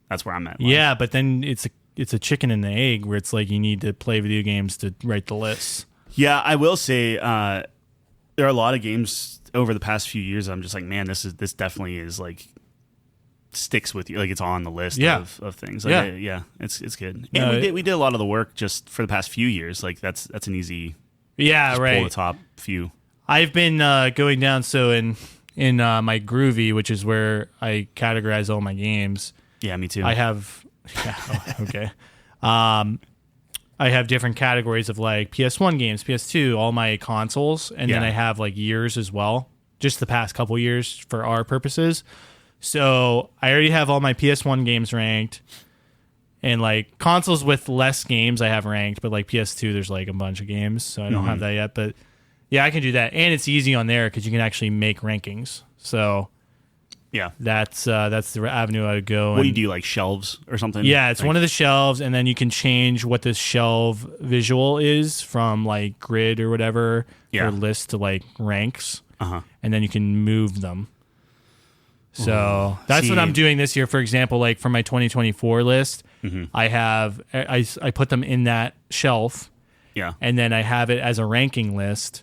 That's where I'm at. Yeah, but then it's a chicken and the egg where it's like you need to play video games to write the lists. Yeah, I will say there are a lot of games over the past few years. I'm just like, man, this definitely is like sticks with you, like it's on the list of things. Like, it's good. And we did a lot of the work just for the past few years. Like that's an easy pull the top few. I've been going down in my Groovy, which is where I categorize all my games. Yeah, me too. I have okay. I have different categories of like PS1 games, PS2, all my consoles, and then I have like years as well, just the past couple years for our purposes. So I already have all my PS1 games ranked, and like consoles with less games I have ranked, but like PS2 there's like a bunch of games, so I don't have that yet. But yeah, I can do that, and it's easy on there because you can actually make rankings. So yeah, that's the avenue I would go. What do you do, like shelves or something? Yeah, it's one of the shelves, and then you can change what the shelf visual is from like grid or whatever or list to like ranks, and then you can move them. So that's what I'm doing this year. For example, like for my 2024 list, I put them in that shelf, and then I have it as a ranking list,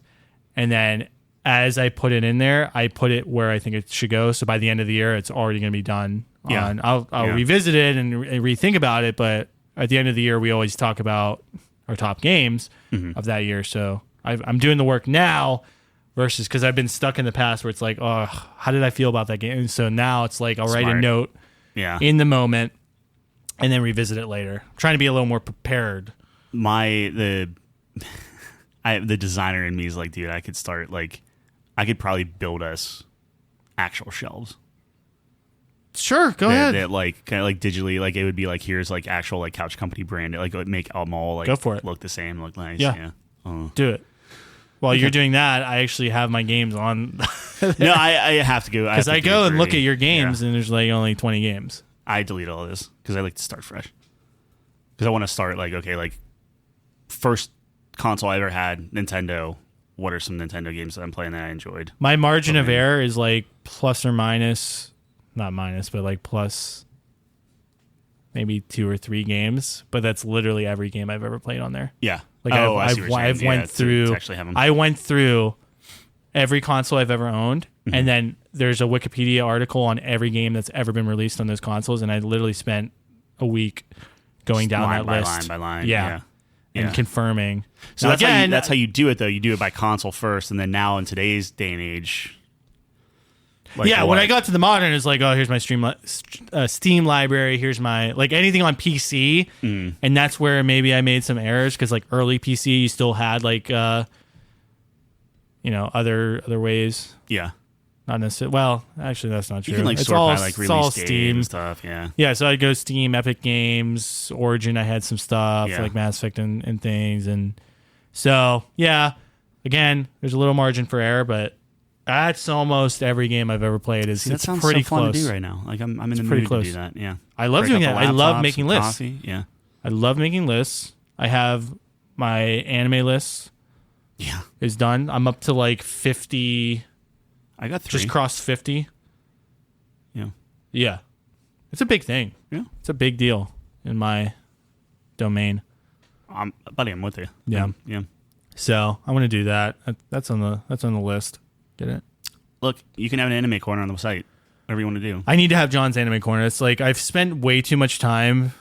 and then as I put it in there, I put it where I think it should go. So by the end of the year, it's already going to be done. I'll revisit it and rethink about it, but at the end of the year, we always talk about our top games of that year. So I'm doing the work now. Versus because I've been stuck in the past where it's like, oh, how did I feel about that game? So now it's like I'll write a note in the moment and then revisit it later. I'm trying to be a little more prepared. The designer in me is like, dude, I could probably build us actual shelves. Sure, go ahead. That like kind of like digitally, like it would be like here's like actual like Couch Company brand. Like it would make them all like go for it. Look the same, look nice. Yeah. Do it. While you're doing that, I actually have my games on. No, I have to go. Because I go and look at your games, and there's like only 20 games. I delete all this because I like to start fresh. Because I want to start like, okay, like first console I ever had, Nintendo. What are some Nintendo games that I'm playing that I enjoyed? My margin of error is like plus or minus, not minus, but like plus maybe 2 or 3 games. But that's literally every game I've ever played on there. Yeah. Like I went through every console I've ever owned, and then there's a Wikipedia article on every game that's ever been released on those consoles, and I literally spent a week going down that list line by line. And confirming. So now that's how you do it, though. You do it by console first, and then now in today's day and age. Like when I got to the modern, it's like, oh, here's my Steam library. Here's my like anything on PC, and that's where maybe I made some errors because like early PC, you still had like other ways. Yeah, not necessarily. Well, actually, that's not true. You can like it's sort all, by like release date Steam and stuff. Yeah, yeah. So I'd go Steam, Epic Games, Origin. I had some stuff like Mass Effect and things, and so yeah. Again, there's a little margin for error, but. That's almost every game I've ever played. It's pretty close. Fun to do right now. Like I'm in the mood to do that. Yeah, I love doing that. I love making lists. Coffee. Yeah, I love making lists. I have my anime list. Yeah, is done. I'm up to like 50. I got 3. Just crossed 50. Yeah, yeah, it's a big thing. Yeah, it's a big deal in my domain. Buddy, I'm with you. Yeah. Yeah. So I want to do that. That's on the list. Get it? Look, you can have an anime corner on the site. Whatever you want to do. I need to have John's Anime Corner. It's like I've spent way too much time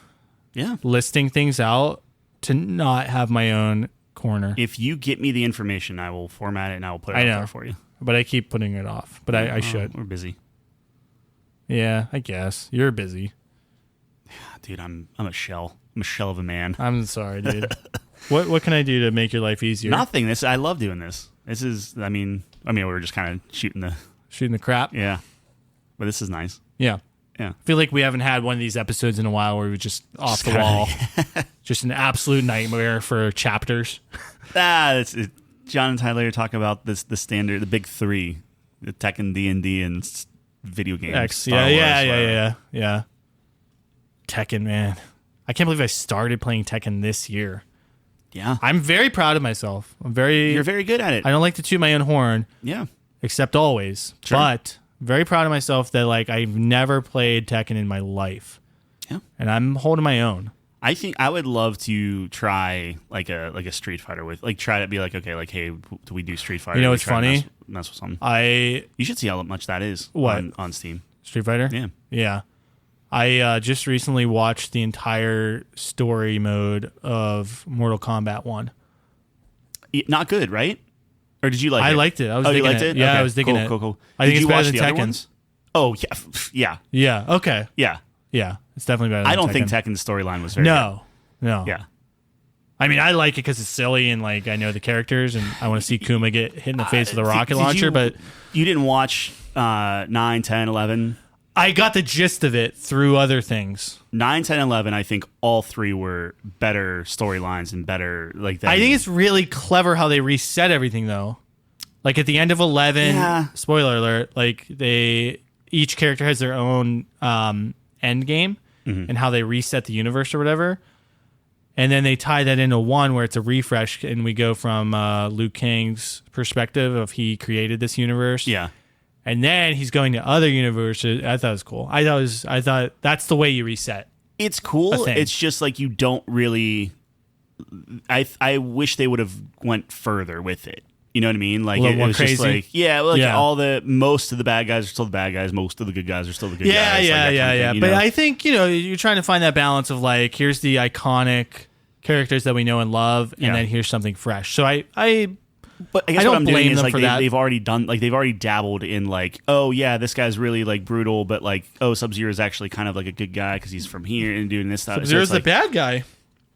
listing things out to not have my own corner. If you get me the information, I will format it and I will put it out there for you. But I keep putting it off. But I should. We're busy. Yeah, I guess. You're busy. Dude, I'm a shell. I'm a shell of a man. I'm sorry, dude. What can I do to make your life easier? Nothing. I love doing this. This is, I mean, we were just kind of shooting the crap. Yeah. But this is nice. Yeah. Yeah. I feel like we haven't had one of these episodes in a while where we were just off the wall. Just an absolute nightmare for chapters. It's Jon and Tyler talk about the standard, the big three, the Tekken, D&D, and video games. Yeah. Tekken, man. I can't believe I started playing Tekken this year. Yeah. I'm very proud of myself. You're very good at it. I don't like to toot my own horn. Yeah. Except always. Sure. But very proud of myself that like I've never played Tekken in my life. Yeah. And I'm holding my own. I think I would love to try like a Street Fighter with try to be like, okay, like, hey, do we do Street Fighter? You know what's funny? Mess with something. You should see how much that is on Steam. Street Fighter? Yeah. Yeah. I just recently watched the entire story mode of Mortal Kombat 1. Not good, right? Or did you like it? I liked it. I was digging you liked it. it? Yeah, okay. I was digging it. Cool. I think did it's better than Tekken's. Oh, yeah. Yeah, okay. Yeah. Yeah, it's definitely better than I don't Tekken. think Tekken's storyline was very good. No. Yeah. I mean, I like it because it's silly and like I know the characters and I want to see Kuma get hit in the face with a rocket launcher, but... You didn't watch 9, 10, 11? I got the gist of it through other things. 9, 10, 11, I think all three were better storylines and better like that. I think it's really clever how they reset everything though. Like at the end of 11, spoiler alert, like each character has their own end game and how they reset the universe or whatever. And then they tie that into one where it's a refresh and we go from Liu Kang's perspective of he created this universe. Yeah. And then he's going to other universes. I thought it was cool. I thought that's the way you reset. It's cool. It's just like you don't really. I wish they would have went further with it. You know what I mean? Like it was crazy. Just like most of the bad guys are still the bad guys. Most of the good guys are still the good guys. Yeah. But I think you're trying to find that balance of like here's the iconic characters that we know and love, and then here's something fresh. So But I guess what I'm doing is like they've already done like they've already dabbled in like, oh yeah, this guy's really like brutal, but like, oh, Sub-Zero is actually kind of like a good guy because he's from here and doing this stuff. Sub-Zero's the bad guy.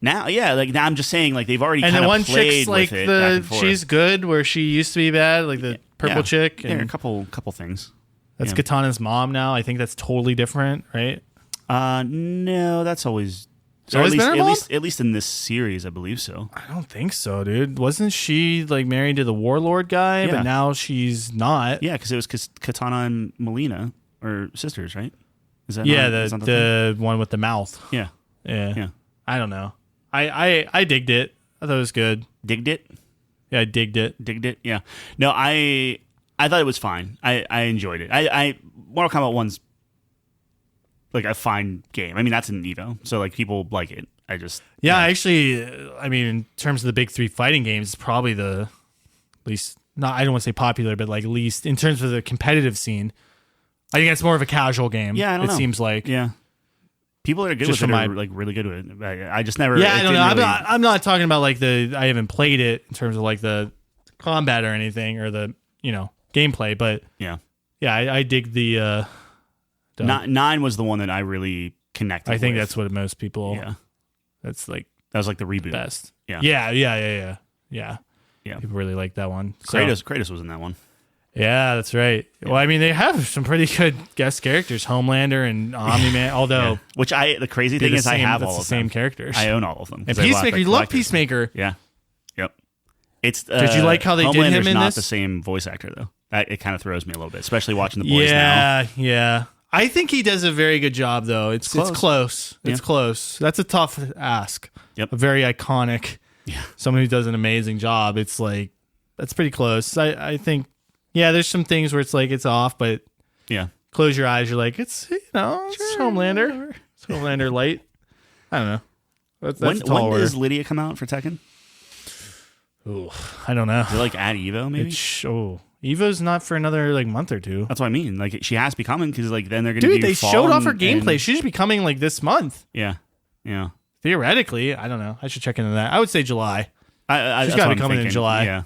Now, now I'm just saying like they've already and kind the of one played chick's like with it back and forth. she's good where she used to be bad, like the purple chick. And a couple things. That's Katana's mom now. I think that's totally different, right? No, that's always. So at least in this series, I believe so. I don't think so, dude. Wasn't she like married to the warlord guy? But now she's not. Yeah, because it was Katana and Melina are sisters, right? Is that the one with the mouth? Yeah. I don't know. I digged it. I thought it was good. Digged it? Yeah, I digged it. Digged it? Yeah. No, I thought it was fine. I enjoyed it. Mortal Kombat 1's like a fine game. I mean, that's an Evo, so like people like it. Actually, I mean, in terms of the big three fighting games, it's probably the least. Not, I don't want to say popular, but like least in terms of the competitive scene. I think it's more of a casual game. Yeah, I don't know. It seems like people that are good with it are like really good with it. I just never. Yeah, I don't know. I'm not talking about like I haven't played it in terms of like the combat or anything or the gameplay, but I dig the. 9 was the one that I really connected with. I think that's what most people... Yeah. That's like... That was like the reboot. Best. Yeah. Yeah. People really like that one. So, Kratos was in that one. Yeah, that's right. Yeah. Well, I mean, they have some pretty good guest characters. Homelander and Omni-Man, although... Which the crazy thing is I have all of them. the same characters. I own all of them. And Peacemaker, you love Peacemaker. Yeah. Yep. It's Did you like how they did him in this? Homelander's not the same voice actor, though. It kind of throws me a little bit, especially watching The Boys now. Yeah. I think he does a very good job, though. It's close. It's close. That's a tough ask. Yep. A very iconic. Yeah. Someone who does an amazing job. It's like, that's pretty close. I think, there's some things where it's like, it's off, but close your eyes. You're like, it's Homelander. It's Homelander light. I don't know. That's when a tall order. does Lydia come out for Tekken? Ooh, I don't know. Is it like at Evo maybe? Evo's not for another like month or two. That's what I mean. Like she has to be coming because like then they're gonna Dude, do they fall showed off her and- gameplay. She should be coming like this month. Yeah. Theoretically, I don't know. I should check into that. I would say July. She's gotta be coming in July. Yeah.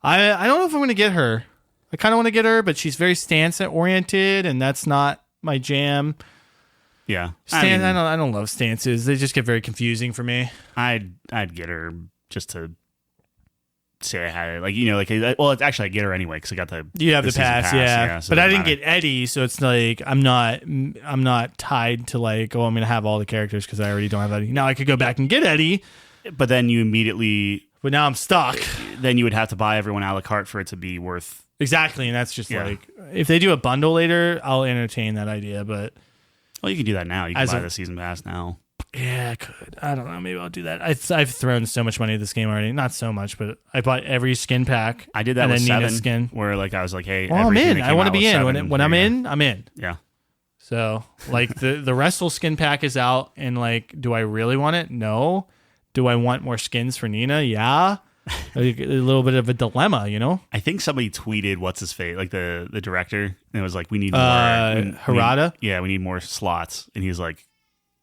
I don't know if I'm going to get her. I kind of want to get her, but she's very stance oriented, and that's not my jam. Yeah. I don't love stances. They just get very confusing for me. I'd get her just to say I had it. Like, you know, like, well, it's actually I get her anyway because I got the You have the season pass, yeah. so But it I doesn't didn't matter. get Eddie, so it's like I'm not tied to like, oh, I'm going to have all the characters because I already don't have Eddie. Now I could go back and get Eddie, But then you immediately, but now I'm stuck. then you would have to buy everyone a la carte for it to be worth. Exactly, and that's just Yeah. like if they do a bundle later, I'll entertain that idea. But Well, you can do that now. You can As buy a- the season pass now. yeah, I could. I don't know. Maybe I'll do that. I've thrown so much money at this game already. Not so much, but I bought every skin pack. I did that and with then Nina's 7, skin. where like I was like, hey, Well, I'm everything in. that I came want to out be with in. 7, When I'm here you in, I'm in. go. Yeah. So like the Wrestle skin pack is out, and like, do I really want it? No. Do I want more skins for Nina? Yeah. A little bit of a dilemma, you know. I think somebody tweeted what's his face, like the director, and it was like, we need more. Harada? We need more slots, and he was like,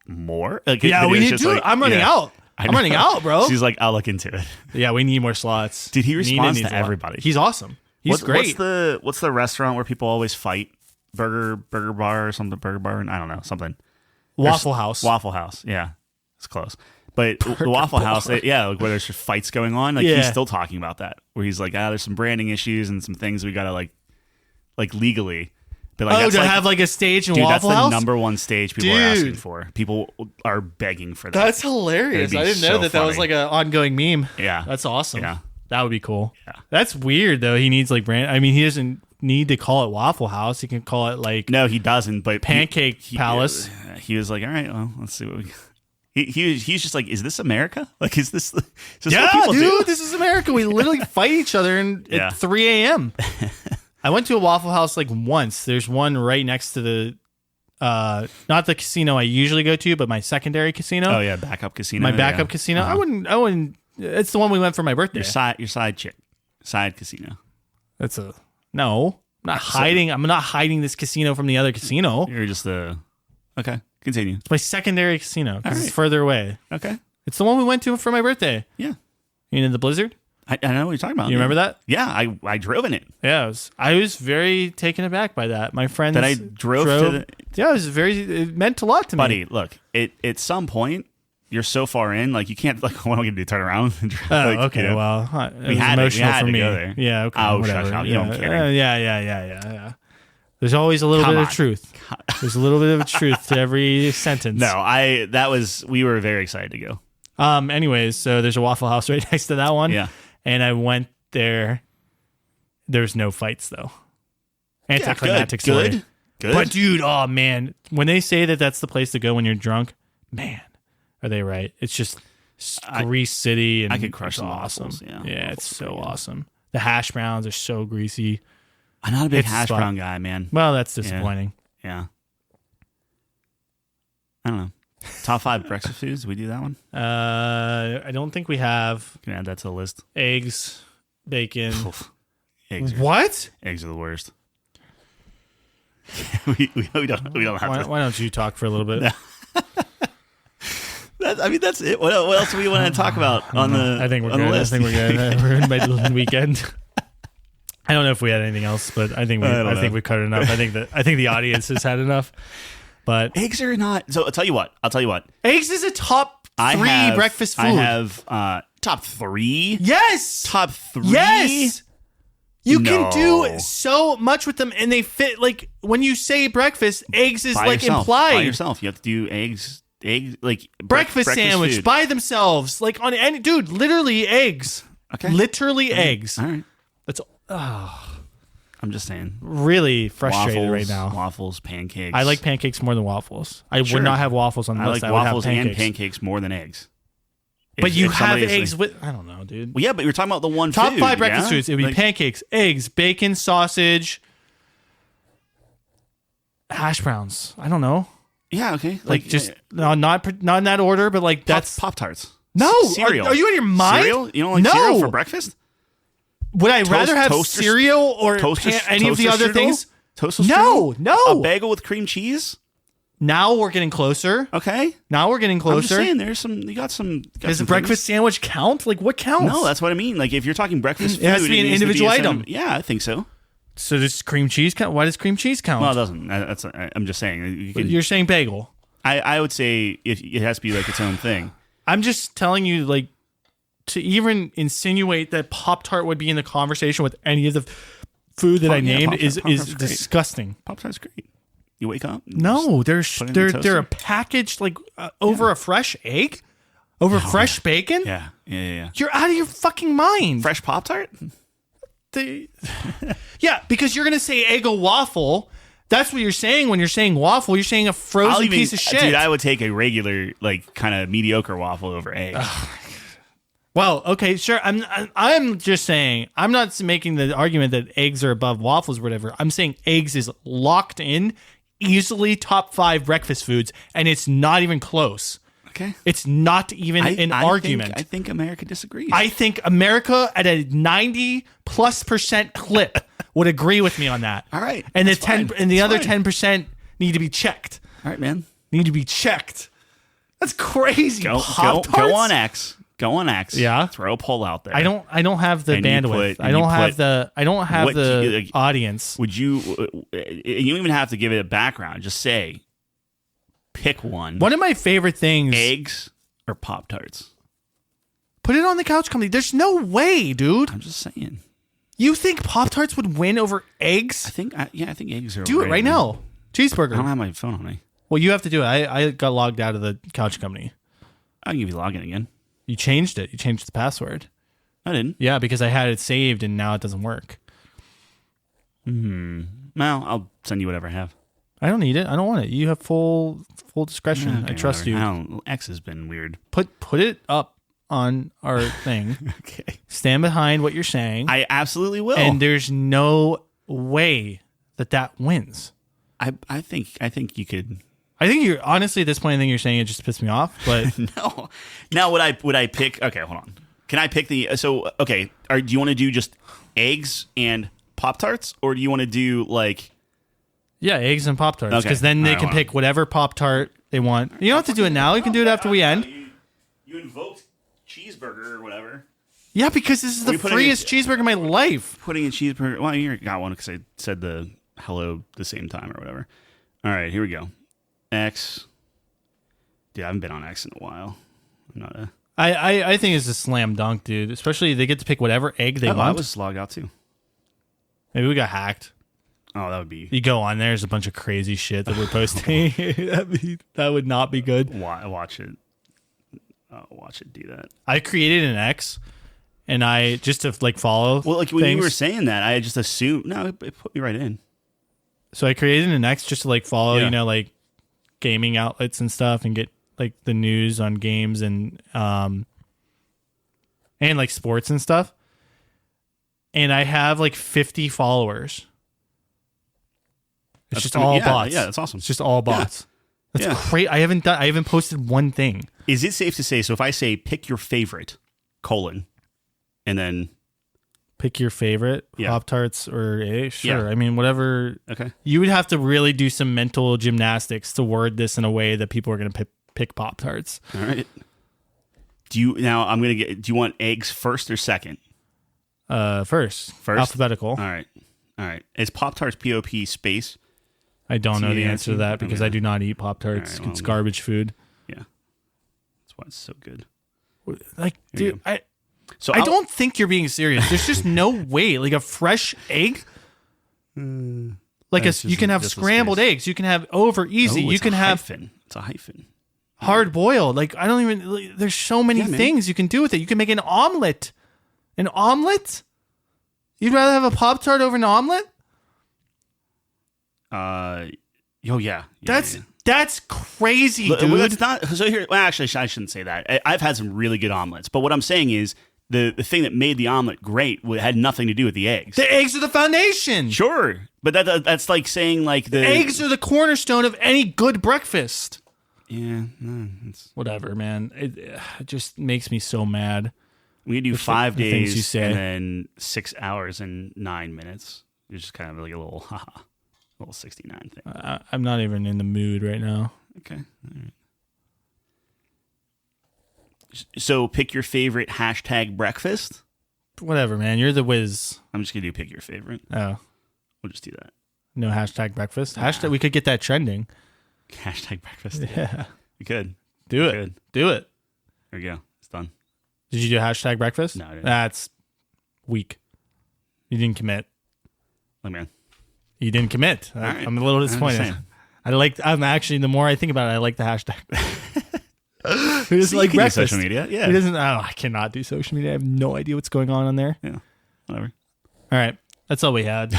more? Like, Yeah, it we was need just to. like, I'm running yeah. out. I I'm know. running out, bro. She's like, I'll look into it. Yeah, we need more slots. Dude, he Nina responds needs to a lot. everybody. He's awesome. He's great. What's the restaurant where people always fight? Burger bar or something? Burger bar? I don't know, something. Waffle House. Waffle House. Yeah, it's close. But the Waffle House, like where there's just fights going on, like Yeah. he's still talking about that. Where he's like, there's some branding issues and some things we gotta like legally. But like, Oh, that's to like, have like a stage in dude, Waffle that's House? the number one stage people are Dude. asking for. People are begging for that. That's hilarious. It'd be I didn't know so that was funny. like an ongoing meme. Yeah. That's awesome. Yeah. That would be cool. Yeah. That's weird though. He needs like brand. I mean, he doesn't need to call it Waffle House. He can call it like No, he doesn't. But Pancake Palace. He was like, all right, well, let's see what we. He's just like, is this America? Like, is this what Yeah, people dude, do? this is America. We literally fight each other Yeah. at 3 a.m. I went to a Waffle House like once. There's one right next to the, not the casino I usually go to, but my secondary casino. Oh yeah, backup casino. My Yeah. backup casino. Uh-huh. I wouldn't. It's the one we went for my birthday. Your side chick, side casino. That's a no. I'm not hiding. I'm not hiding this casino from the other casino. You're just okay. Continue. It's my secondary casino because All it's right. further away. Okay. It's the one we went to for my birthday. Yeah, You know the Blizzard. I know what you're talking about. You remember that? Yeah, I drove in it. Yeah, I was very taken aback by that. My friends That I drove to the. Yeah, it meant a lot to me. Buddy, look, at some point you're so far in, like you can't like what am I gonna do? Turn around? And drive, Oh, like, okay. you know? Well, it was had to- emotional had for to me. go there. Yeah. Okay. Oh, whatever. shut up. Yeah. I'm kidding. Yeah. There's always a little Come bit on. of truth. There's a little bit of truth to every sentence. No, we were very excited to go. Anyways, so there's a Waffle House right next to that one. Yeah. And I went there. There's no fights though. Anticlimactic story. Good. But dude, oh man, when they say that that's the place to go when you're drunk, man, are they right? It's just Grease City, and I could crush it's some awesome. waffles, yeah. Yeah, Waffles it's are so pretty good. awesome. The hash browns are so greasy. I'm not a big It's hash spot. brown guy, man. Well, that's disappointing. Yeah. I don't know. Top 5 breakfast foods. Did we do that one? I don't think we have Can add that to the list. eggs, bacon. Oof. Eggs are the worst. we don't have to. Why don't you talk for a little bit? That's it. What else do we want to talk about on the? I think we're on the good. I list? think we're good. We're in my weekend. I don't know if we had anything else, but I think I don't know. we covered enough. I think the audience has had enough. But Eggs are not. So I'll tell you what. eggs is a top 3 breakfast food. I have top 3. Yes. Top 3. Yes. You No. can do so much with them, and they fit. Like when you say breakfast, eggs is By like yourself. implied. By yourself. You have to do eggs like Breakfast sandwich food. by themselves, like on any dude. Literally eggs. Okay. Literally eggs. All right. That's I'm just saying. really frustrated Waffles, right now. Waffles, pancakes. I like pancakes more than waffles. I Sure. would not have waffles on the I list. like I would waffles have and pancakes more than eggs. But If- you if have somebody's eggs like- with. I don't know, dude. Well, yeah, but you're talking about the one Top food, 5 breakfast yeah? foods. It would be Like, pancakes, eggs, bacon, sausage, hash browns. I don't know. Yeah, okay. Like just not in that order, but like that's Pop-Tarts. No, cereal. Are you in your mind? Cereal? You don't like cereal for breakfast? Would I rather have cereal or any of the other things? Toaster strudel? No. A bagel with cream cheese? Now we're getting closer. Okay. Now we're getting closer. I'm just saying, you got some. Does a breakfast sandwich count? Like what counts? No, that's what I mean. Like if you're talking breakfast food, it has to be an individual item. Yeah, I think so. So does cream cheese count? Why does cream cheese count? Well, it doesn't. I'm just saying. You're saying bagel. I would say if it has to be like its own thing. I'm just telling you, like, to even insinuate that Pop-Tart would be in the conversation with any of the food that I named is disgusting. Pop-Tart's great. You wake up. No, they're a packaged like over a fresh egg, over fresh bacon. Yeah. You're out of your fucking mind. Fresh Pop-Tart. Yeah, because you're gonna say Eggo waffle. That's what you're saying when you're saying waffle. You're saying a frozen piece of shit. Dude, I would take a regular, like, kind of mediocre waffle over egg. Well, okay, sure. I'm just saying. I'm not making the argument that eggs are above waffles or whatever. I'm saying eggs is locked in, easily top 5 breakfast foods, and it's not even close. Okay. It's not even an argument. I think America disagrees. I think America at a 90+% clip would agree with me on that. All right. And the other 10% need to be checked. All right, man. Need to be checked. That's crazy. Go on X. Go on X. Yeah. Throw a poll out there. I don't have the bandwidth. I don't have the audience. Would you don't even have to give it a background. Just say pick one. One of my favorite things, eggs or Pop-Tarts. Put it on the couch company. There's no way, dude. I'm just saying. You think Pop-Tarts would win over eggs? I think eggs are. Do it right now. Cheeseburger. I don't have my phone on me. Well, you have to do it. I got logged out of the couch company. I can give you login again. You changed it. You changed the password. I didn't. Yeah, because I had it saved and now it doesn't work. Well, I'll send you whatever I have. I don't need it. I don't want it. You have full discretion. Okay, I trust you. X has been weird. Put it up on our thing. Okay. Stand behind what you're saying. I absolutely will. And there's no way that wins. I think you could. I think you're honestly at this point. I think you're saying it just pissed me off. But no. Now would I pick? Okay, hold on. Can I pick the? So okay. Do you want to do just eggs and Pop-Tarts, or do you want to do like? Yeah, eggs and Pop-Tarts, because then they can pick whatever Pop-Tart they want. You don't have to do it now. You can do it after we end. You invoked cheeseburger or whatever. Yeah, because this is the freest cheeseburger in my life. Putting a cheeseburger. Well, you got one because I said the hello the same time or whatever. All right, here we go. X. Dude, I haven't been on X in a while. I'm not a. I think it's a slam dunk, dude. Especially they get to pick whatever egg they want. I was logged out too. Maybe we got hacked. Oh, that would be. You go on there's a bunch of crazy shit that we're posting. That would not be good. Watch it. Watch it do that. I created an X, and I just to like follow. Well, like when you were saying that, I just assumed. No, it put me right in. So I created an X just to like follow, like gaming outlets and stuff, and get like the news on games and like sports and stuff. And I have like 50 followers. It's just all bots. Yeah, that's awesome. It's just all bots. Yeah. That's great. I haven't posted one thing. Is it safe to say, so if I say pick your favorite, and then pick your favorite, Pop-Tarts or sure. Yeah. I mean, whatever. Okay. You would have to really do some mental gymnastics to word this in a way that people are going to pick Pop-Tarts. All right. Do you want eggs first or second? First. Alphabetical. All right. Is Pop-Tarts POP space? I don't know the answer to that because I do not eat Pop-Tarts. It's garbage food. Yeah. That's why it's so good. Like, dude, I don't think you're being serious. There's just no way. Like a fresh egg? Like you can have scrambled eggs. You can have over easy. You can have hyphen. It's a hyphen. Hard boiled. Like I don't even. There's so many things you can do with it. You can make an omelet. An omelet? You'd rather have a Pop-Tart over an omelet? Yeah. That's crazy, dude. Well, that's not so here. Well, actually, I shouldn't say that. I've had some really good omelets, but what I'm saying is the thing that made the omelet great had nothing to do with the eggs. The eggs are the foundation. Sure, but that's like saying like the eggs are the cornerstone of any good breakfast. Yeah, no, it's whatever, man. It just makes me so mad. We could do 5 days you say. and then 6 hours and 9 minutes. It's just kind of like a little 69 thing. I'm not even in the mood right now. Okay. All right. So pick your favorite hashtag breakfast. Whatever, man. You're the whiz. I'm just going to do pick your favorite. Oh. We'll just do that. No hashtag breakfast? Hashtag, we could get that trending. Hashtag breakfast. Yeah. We could. Do it. Could. Do it. There we go. It's done. Did you do hashtag breakfast? No, I didn't. That's weak. You didn't commit. Look, man. You didn't commit. Right. I'm a little disappointed. I'm actually, the more I think about it, I like the hashtag. Who doesn't like breakfast? Social media, yeah. Who doesn't? Oh, I cannot do social media. I have no idea what's going on there. Yeah, whatever. All right, that's all we had.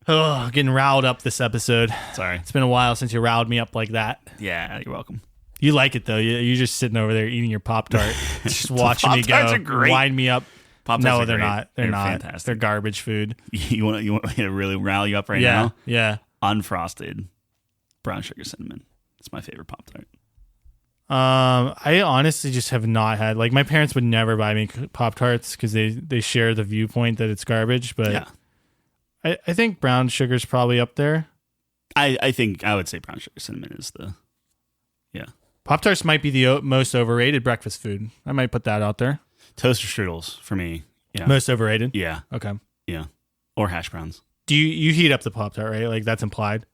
Oh, getting riled up this episode. Sorry, it's been a while since you riled me up like that. Yeah, you're welcome. You like it though. You're just sitting over there eating your Pop-Tart, just watching me Pop-Tarts go. are great. Wind me up. Pop-Tarts no, are they're great. not. They're not. Fantastic. They're garbage food. You want me to really rile you up right now? Yeah. Unfrosted brown sugar cinnamon. It's my favorite Pop-Tart. I honestly just have not had, like, my parents would never buy me Pop-Tarts because they share the viewpoint that it's garbage, but yeah. I think brown sugar's probably up there. I think I would say brown sugar cinnamon is yeah. Pop-Tarts might be the most overrated breakfast food. I might put that out there. Toaster strudels for me. Yeah. Most overrated? Yeah. Okay. Yeah. Or hash browns. Do you heat up the Pop-Tart, right? Like, that's implied?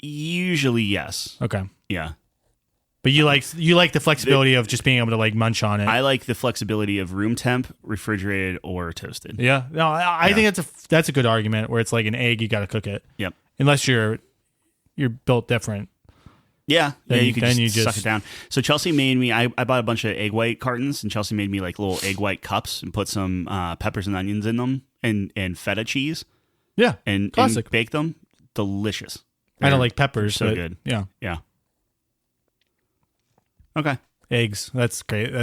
Usually yes. Okay. Yeah. But you like the flexibility of just being able to like munch on it. I like the flexibility of room temp, refrigerated, or toasted. Yeah. No, I think that's a good argument where it's like an egg, you got to cook it. Yep. Unless you're built different. Yeah. Then, you can just suck it down. So Chelsea made me, I bought a bunch of egg white cartons, and Chelsea made me like little egg white cups and put some peppers and onions in them and feta cheese. Yeah. And bake them. Delicious. I don't like peppers. So but good. Yeah. Yeah. Okay. Eggs. That's great.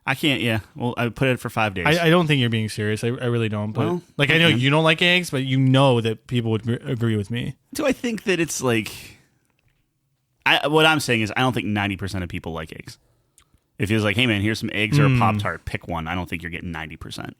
I can't. Yeah. Well, I put it for 5 days. I don't think you're being serious. I really don't. But Well, like, I know you don't like eggs, but you know that people would agree with me. Do I think that it's like... what I'm saying is I don't think 90% of people like eggs. If it's like, hey, man, here's some eggs or a Pop-Tart, pick one. I don't think you're getting 90%.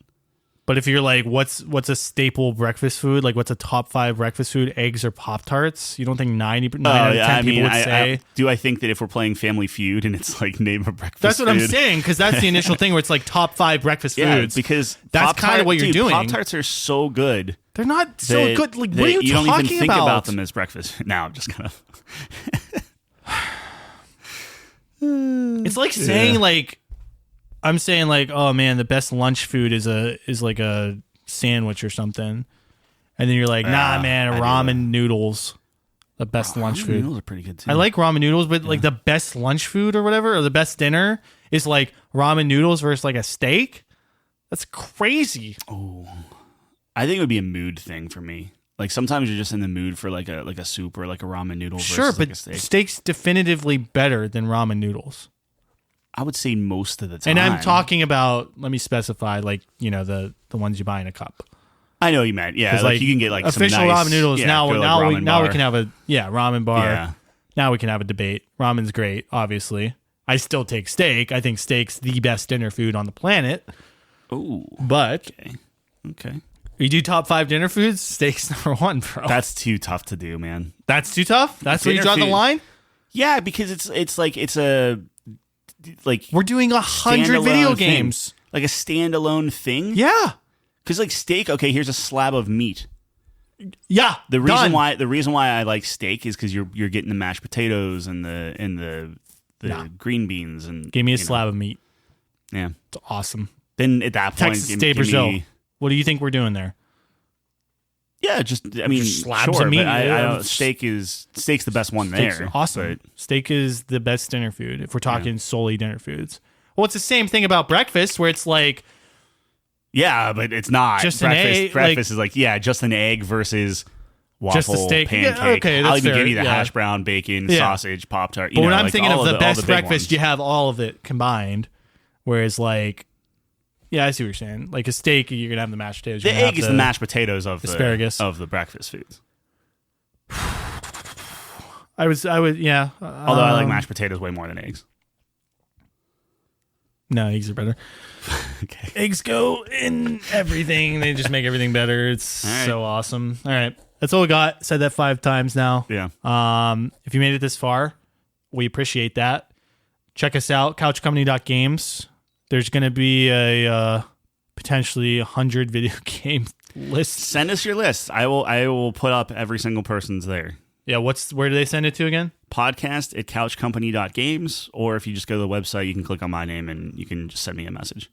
But if you're like, what's a staple breakfast food? Like, what's a top 5 breakfast food? Eggs or Pop-Tarts? You don't think 9 out of 10 people would say? Do I think that if we're playing Family Feud and it's like name a breakfast That's what food, I'm saying, because that's the initial thing where it's like top 5 breakfast foods. because that's kind of what you're doing. Pop-Tarts are so good. They're not so good. Like, what are you don't talking even think about them as breakfast. Now I'm just kind of... It's like saying like, I'm saying like, oh man, the best lunch food is like a sandwich or something, and then you're like, nah, man, ramen noodles, the best lunch food. Noodles are pretty good too. I like ramen noodles, but like the best lunch food or whatever, or the best dinner is like ramen noodles versus like a steak. That's crazy. Oh, I think it would be a mood thing for me. Like sometimes you're just in the mood for like a soup or like a ramen noodle. Sure, versus but like a steak. steak's definitively better than ramen noodles. I would say most of the time. And I'm talking about, let me specify, like, you know, the ones you buy in a cup. I know what you meant. Yeah, like you can get like official some nice, ramen noodles. Now we can have a ramen bar. Yeah. Now we can have a debate. Ramen's great, obviously. I still take steak. I think steak's the best dinner food on the planet. Oh, but okay. You do top 5 dinner foods. Steak's number 1, bro. That's too tough to do, man. That's too tough. That's where you draw the line. Yeah, because it's a we're doing 100 video games, like a standalone thing. Yeah, because like steak. Okay, here's a slab of meat. Yeah, the reason why I like steak is because you're getting the mashed potatoes and the green beans and give me a slab of meat. Yeah, it's awesome. Then at that point, Texas State Brazil. What do you think we're doing there? Yeah, slabs of meat. But I don't, steak's the best one there. Awesome. Steak is the best dinner food if we're talking solely dinner foods. Well, it's the same thing about breakfast where it's like, yeah, but it's not just breakfast. An egg, breakfast is like just an egg versus waffle, just a steak, pancake. Yeah, okay, I'll even fair. give you the hash brown, bacon, sausage, Pop-Tart. But when I'm thinking of the best breakfast, you have all of it combined. Whereas like Yeah, I see what you're saying. Like a steak, you're gonna have the mashed potatoes. The egg is the mashed potatoes of asparagus of the breakfast foods. I would, yeah. Although I like mashed potatoes way more than eggs. No, eggs are better. Okay. Eggs go in everything. They just make everything better. It's so awesome. All right. That's all we got. Said that 5 times now. Yeah. If you made it this far, we appreciate that. Check us out, couchcompany.games. There's going to be a potentially 100 video game list. Send us your list. I will put up every single person's there. Yeah, where do they send it to again? podcast@couchcompany.games, or if you just go to the website, you can click on my name and you can just send me a message.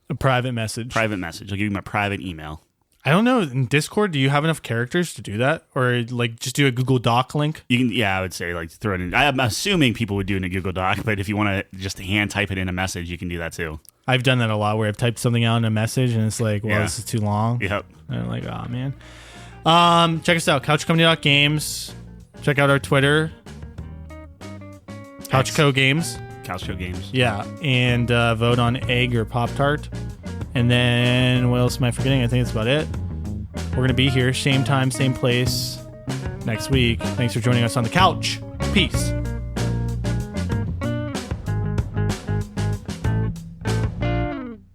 A private message. Private message. I'll give you my private email. I don't know. In Discord, do you have enough characters to do that? Or like just do a Google Doc link? You can, yeah, I would say like throw it in. I'm assuming people would do it in a Google Doc, but if you want to just hand type it in a message, you can do that too. I've done that a lot where I've typed something out in a message and it's like, well, this is too long. Yep. And I'm like, oh man. Check us out, couchcompany.games. Check out our Twitter, Couchco Games. Couchco Games. Yeah, and vote on egg or Pop-Tart. And then what else am I forgetting? I think that's about it. We're going to be here, same time, same place next week. Thanks for joining us on the couch. Peace.